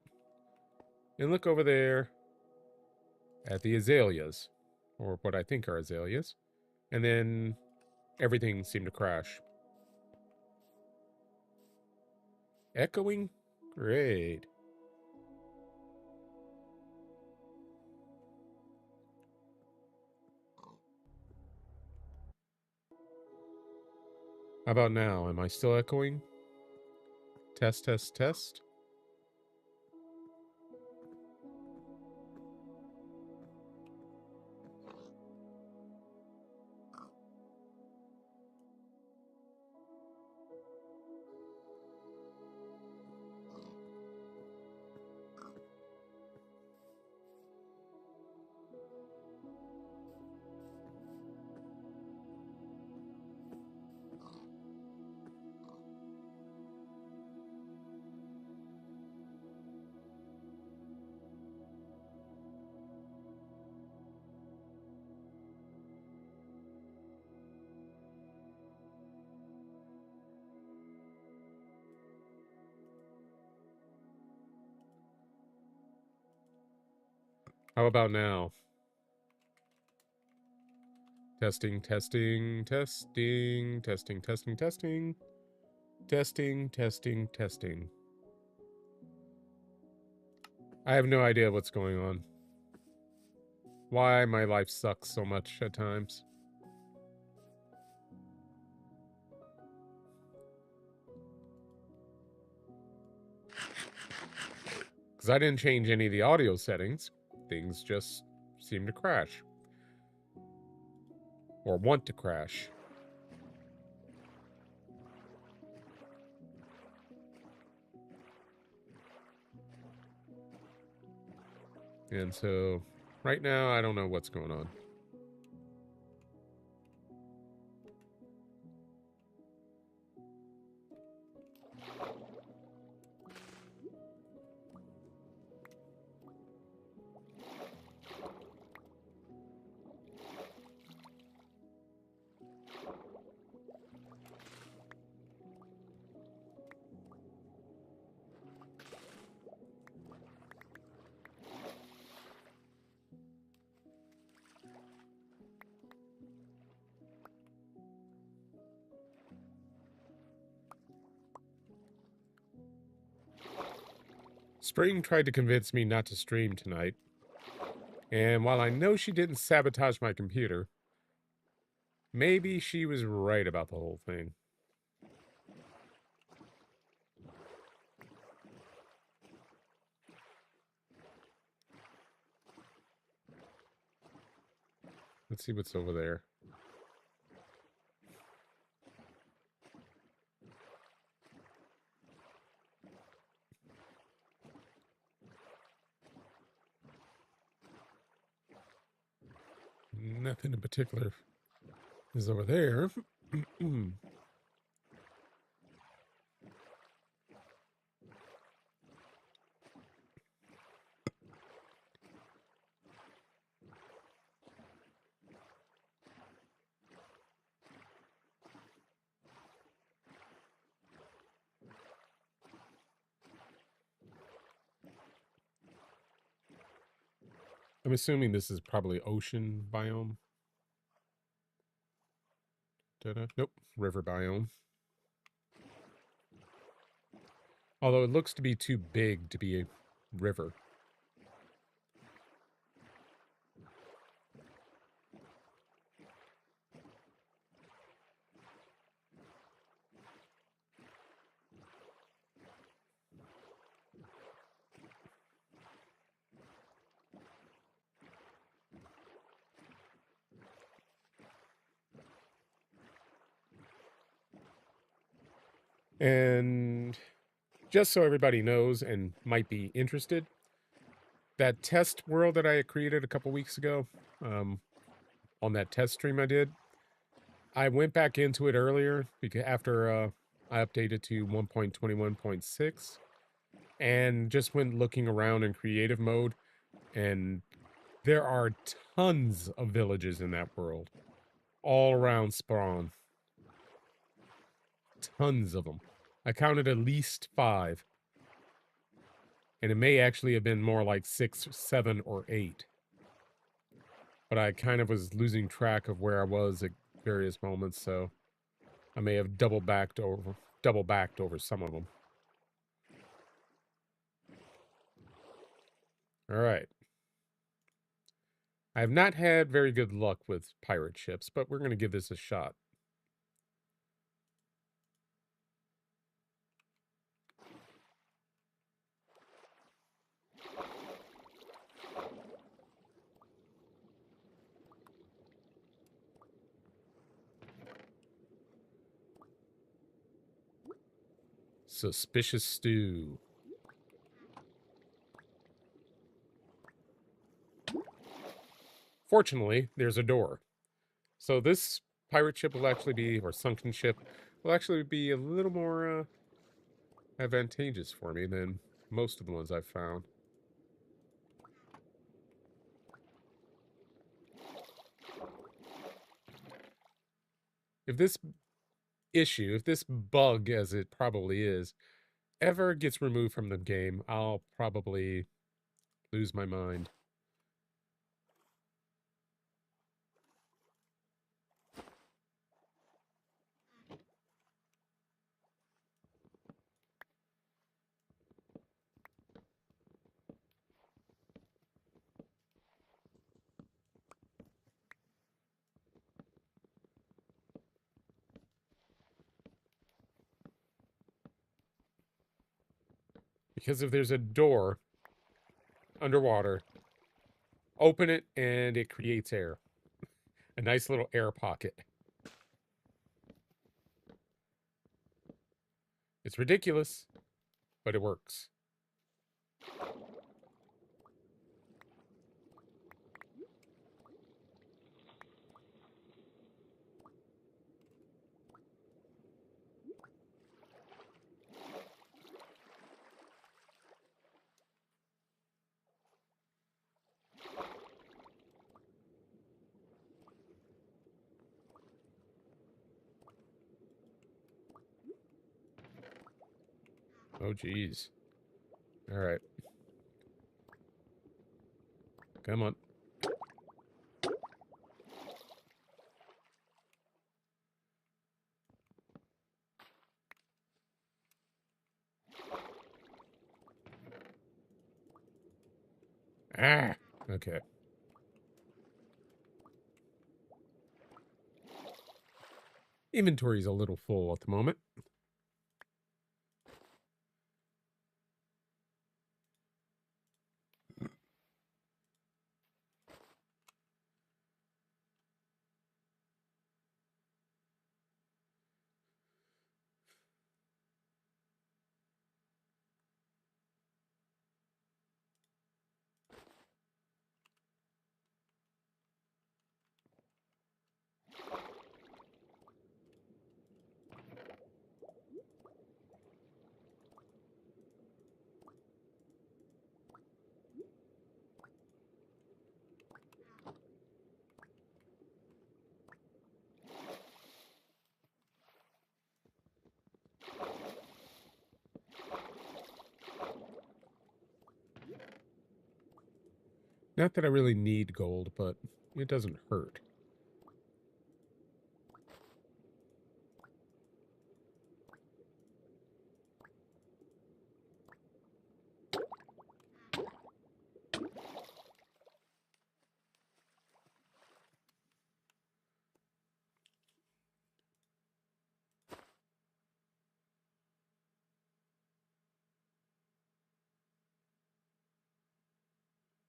and look over there at the azaleas, or what I think are azaleas, and then everything seemed to crash. Echoing? Great. How about now? Am I still echoing? Test, test, test. How about now? Testing, testing, testing, testing, testing, testing. Testing, testing, testing. I have no idea what's going on. Why my life sucks so much at times. Because I didn't change any of the audio settings. Things just seem to crash. Or want to crash. And so, right now, I don't know what's going on. Spring tried to convince me not to stream tonight. And while I know she didn't sabotage my computer, maybe she was right about the whole thing. Let's see what's over there. Nothing in particular is over there. I'm assuming this is probably ocean biome. Nope, river biome. Although it looks to be too big to be a river. And just so everybody knows and might be interested, that test world that I created a couple weeks ago, on that test stream I did, I went back into it earlier because after I updated to 1.21.6 and just went looking around in creative mode, and there are tons of villages in that world all around spawn. Tons of them. I counted at least 5. And it may actually have been more like 6, 7, or 8. But I kind of was losing track of where I was at various moments, so I may have double backed over some of them. All right. I have not had very good luck with pirate ships, but we're going to give this a shot. Suspicious stew. Fortunately, there's a door. So this pirate ship will actually be, or sunken ship, will actually be a little more advantageous for me than most of the ones I've found. If this issue, if this bug, as it probably is, ever gets removed from the game, I'll probably lose my mind. Because if there's a door underwater, open it and it creates air. A nice little air pocket. It's ridiculous, but it works. Oh, geez. All right. Come on. Ah, okay. Inventory's a little full at the moment. Not that I really need gold, but it doesn't hurt.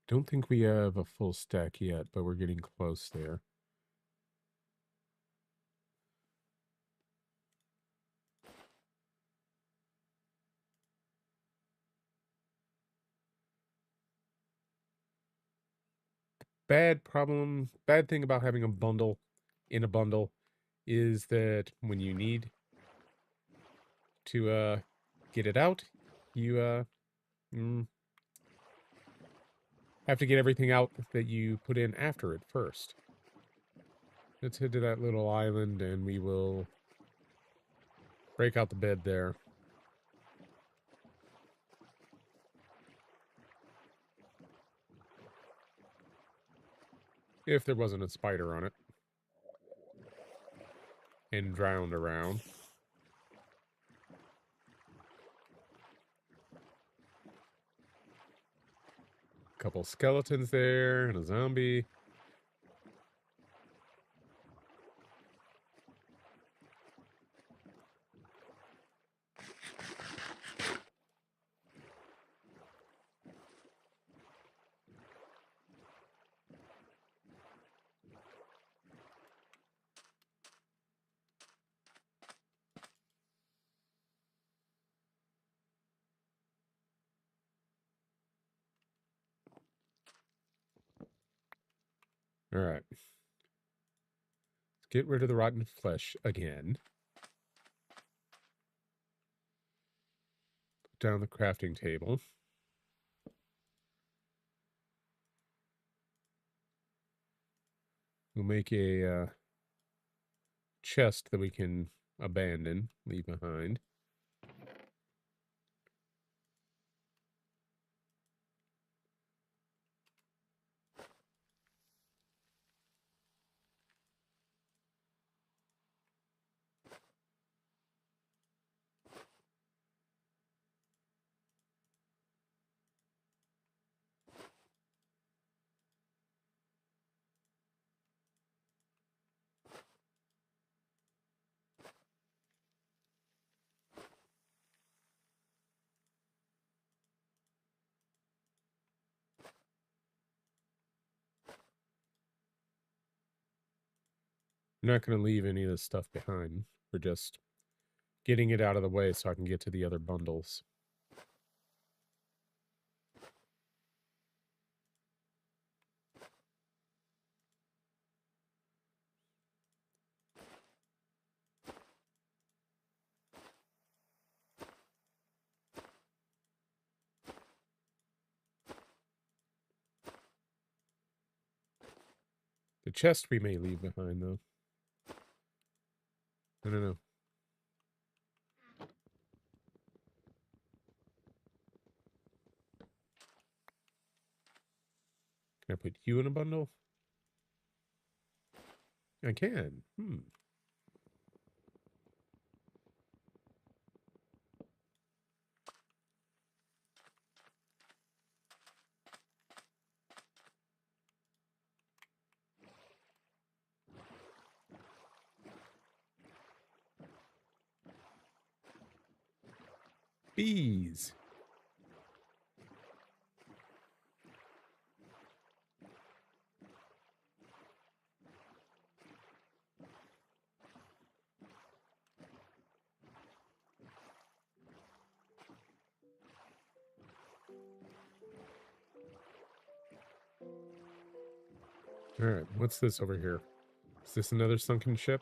Don't think we have a full stack yet, but we're getting close there. Bad thing about having a bundle in a bundle is that when you need to get it out, you have to get everything out that you put in after it first. Let's head to that little island and we will break out the bed there. If there wasn't a spider on it. And drowned around. Couple skeletons there and a zombie. All right. Let's get rid of the rotten flesh again. Put down the crafting table. We'll make a chest that we can abandon, leave behind. I'm not going to leave any of this stuff behind. We're just getting it out of the way so I can get to the other bundles. The chest we may leave behind, though. I don't know. Can I put you in a bundle? I can. Bees. All right, what's this over here? Is this another sunken ship?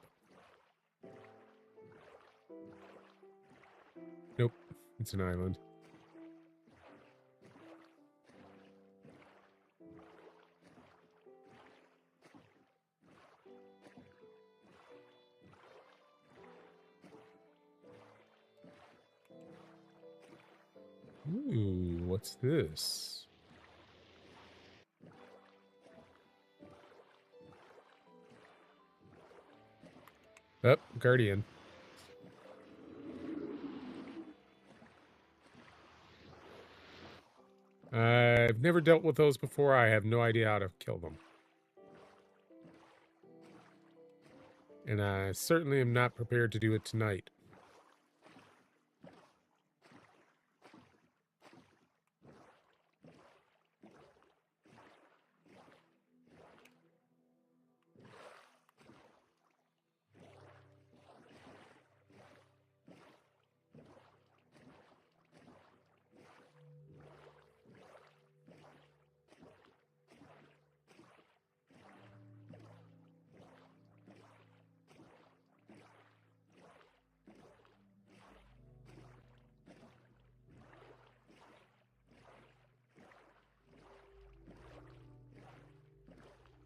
Nope, it's an island. Ooh, what's this? Oh, Guardian. I've never dealt with those before. I have no idea how to kill them. And I certainly am not prepared to do it tonight.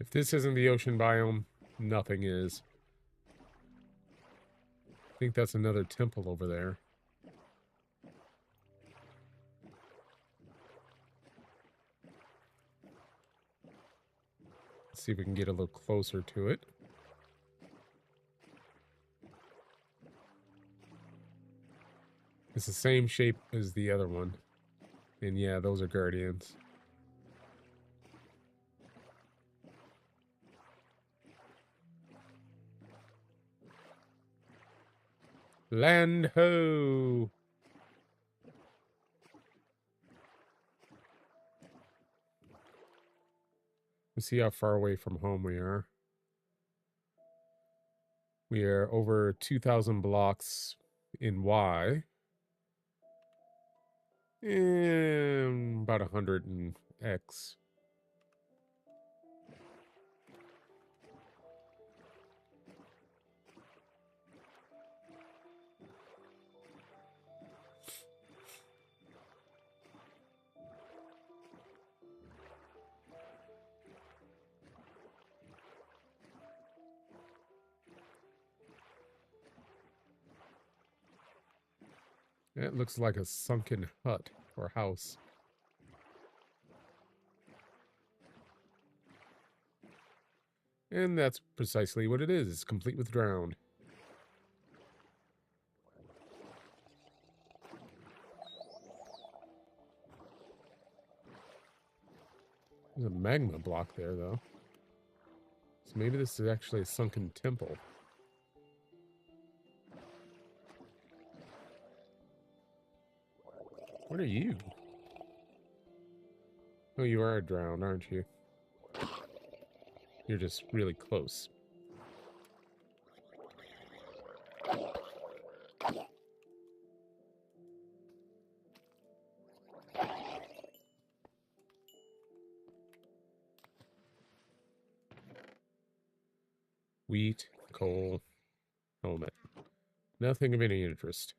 If this isn't the ocean biome, nothing is. I think that's another temple over there. Let's see if we can get a little closer to it. It's the same shape as the other one. And yeah, those are guardians. Land ho! Let's see how far away from home we are. We are over 2,000 blocks in Y. And about 100 in X. It looks like a sunken hut or house. And that's precisely what it is. It's complete with drowned. There's a magma block there, though. So maybe this is actually a sunken temple. What are you? Oh, you are drowned, aren't you? You're just really close. Wheat, coal, helmet. Nothing of any interest.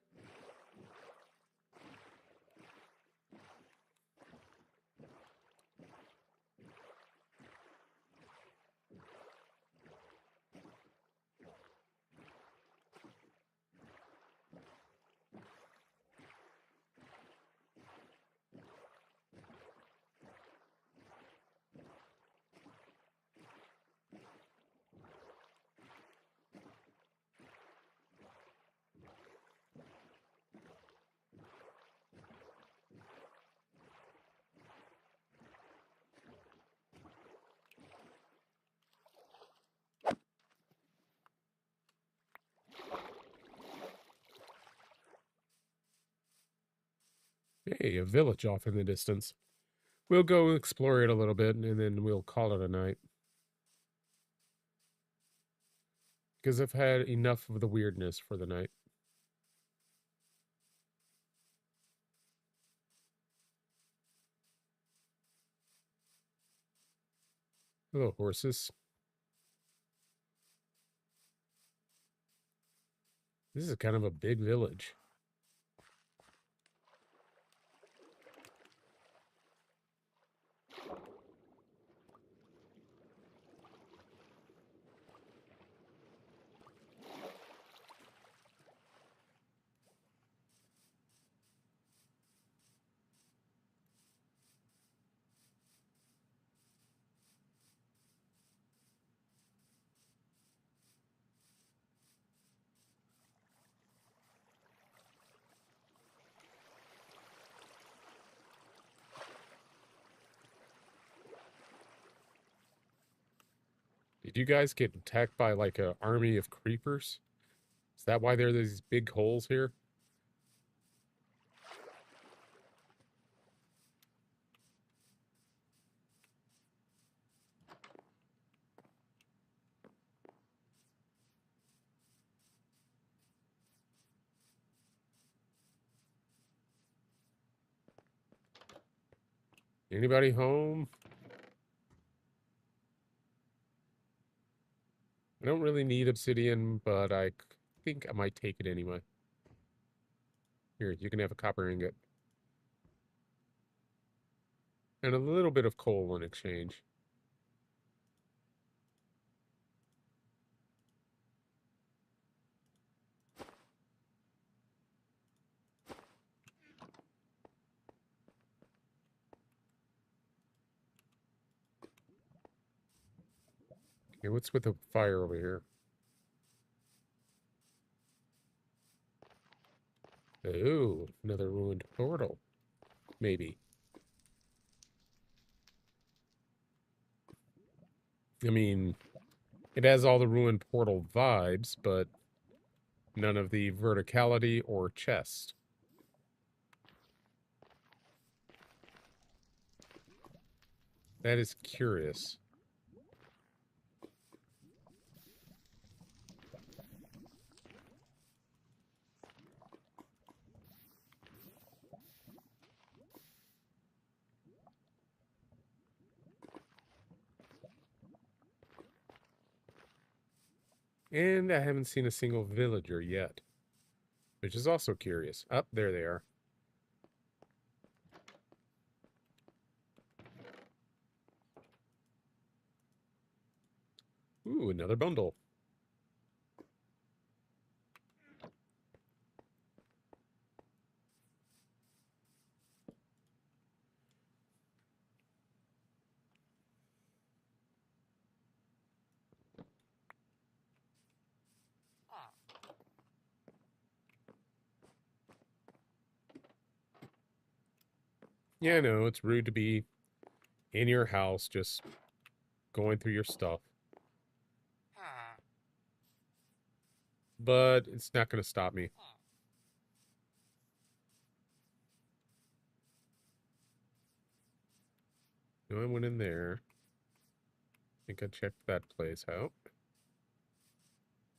Hey, a village off in the distance. We'll go explore it a little bit, and then we'll call it a night. Because I've had enough of the weirdness for the night. Hello, horses. This is kind of a big village. Did you guys get attacked by like an army of creepers? Is that why there are these big holes here? Anybody home? I don't really need obsidian, but I think I might take it anyway. Here, you can have a copper ingot. And a little bit of coal in exchange. Okay, what's with the fire over here? Oh, another ruined portal. Maybe. I mean, it has all the ruined portal vibes, but none of the verticality or chest. That is curious. And I haven't seen a single villager yet, which is also curious. Up there they are. Ooh, another bundle. Yeah, I know, it's rude to be in your house just going through your stuff. But it's not going to stop me. No, I went in there. I think I checked that place out.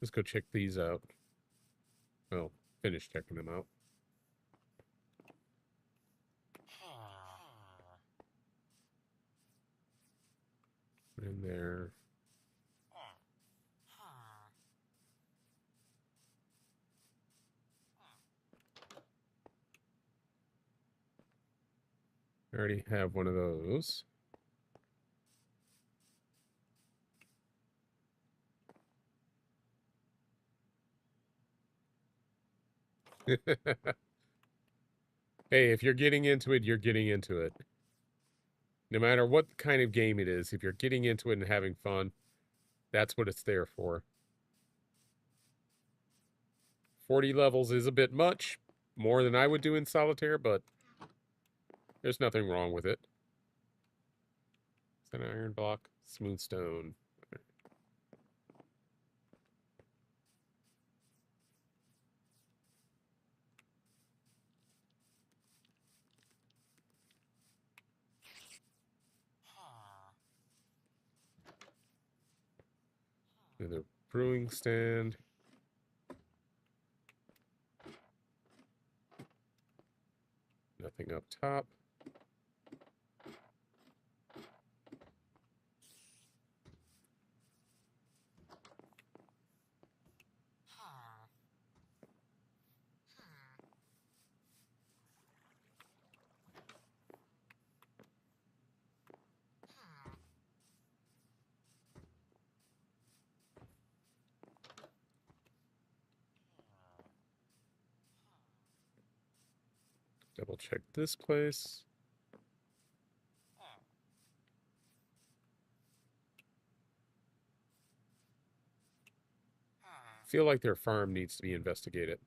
Let's go check these out. Well, finish checking them out. In there. I already have one of those. Hey, if you're getting into it, you're getting into it. No matter what kind of game it is, if you're getting into it and having fun, that's what it's there for. 40 levels is a bit much, more than I would do in solitaire, but there's nothing wrong with it. Is that an iron block? Smooth stone. Another brewing stand. Nothing up top. Double check this place. Feel like their farm needs to be investigated.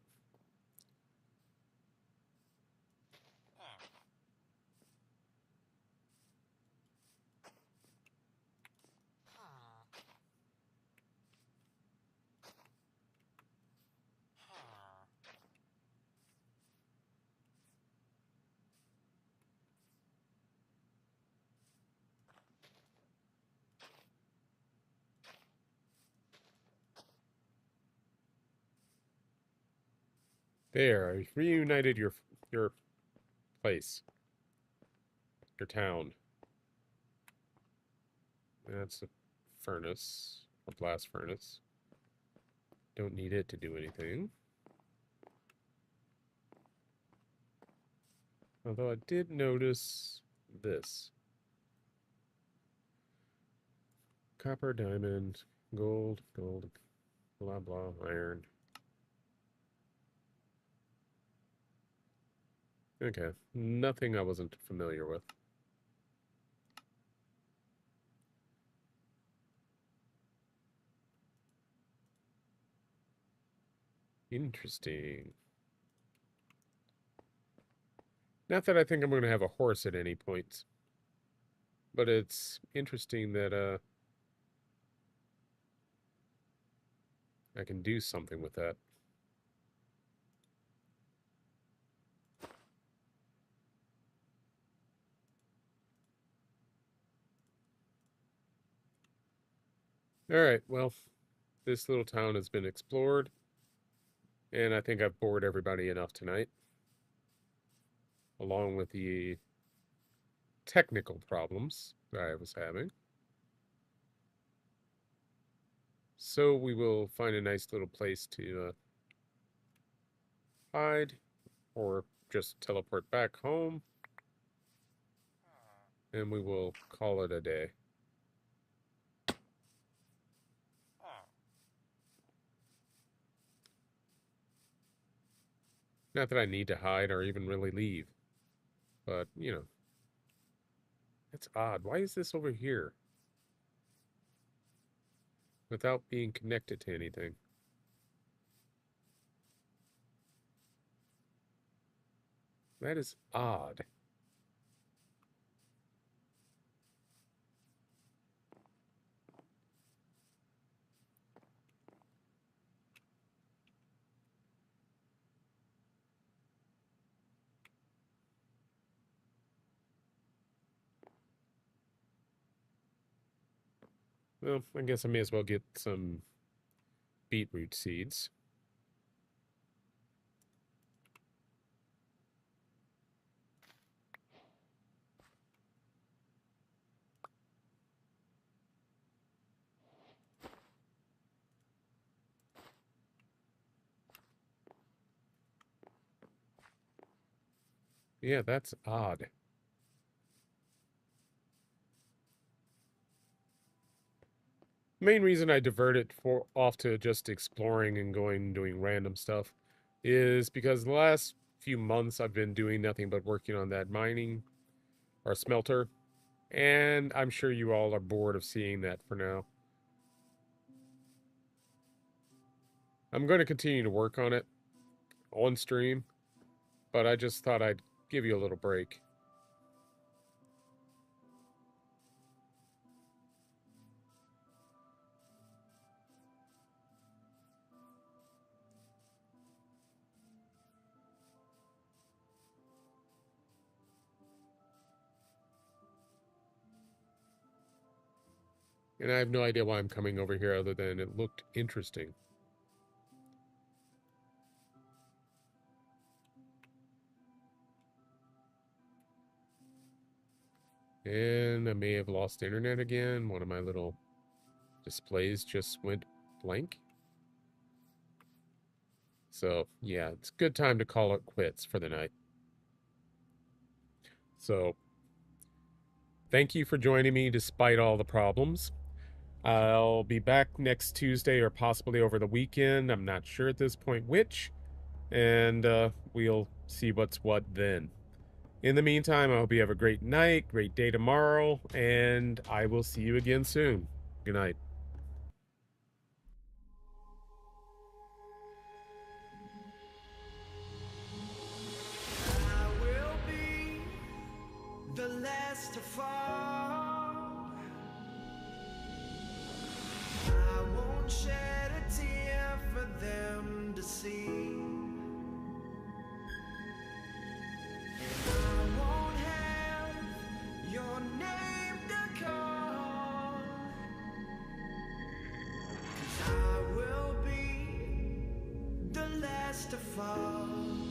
There, I reunited your place, your town. That's a furnace, a blast furnace. Don't need it to do anything. Although I did notice this. Copper, diamond, gold, blah, blah, iron. Okay, nothing I wasn't familiar with. Interesting. Not that I think I'm going to have a horse at any point, but it's interesting that I can do something with that. All right, well, this little town has been explored, and I think I've bored everybody enough tonight, along with the technical problems that I was having. So we will find a nice little place to hide or just teleport back home, and we will call it a day. Not that I need to hide or even really leave, but, you know, it's odd. Why is this over here without being connected to anything? That is odd. Well, I guess I may as well get some beetroot seeds. Yeah, that's odd. Main reason I diverted off to just exploring and going doing random stuff is because the last few months I've been doing nothing but working on that mining or smelter, and I'm sure you all are bored of seeing that for now. I'm going to continue to work on it on stream, but I just thought I'd give you a little break. And I have no idea why I'm coming over here other than it looked interesting. And I may have lost internet again. One of my little displays just went blank. So, yeah, it's a good time to call it quits for the night. So, thank you for joining me despite all the problems. I'll be back next Tuesday or possibly over the weekend. I'm not sure at this point which. And we'll see what's what then. In the meantime, I hope you have a great night, great day tomorrow, and I will see you again soon. Good night. I will be the last to fall. I won't shed a tear for them to see. I won't have your name to call. to fall.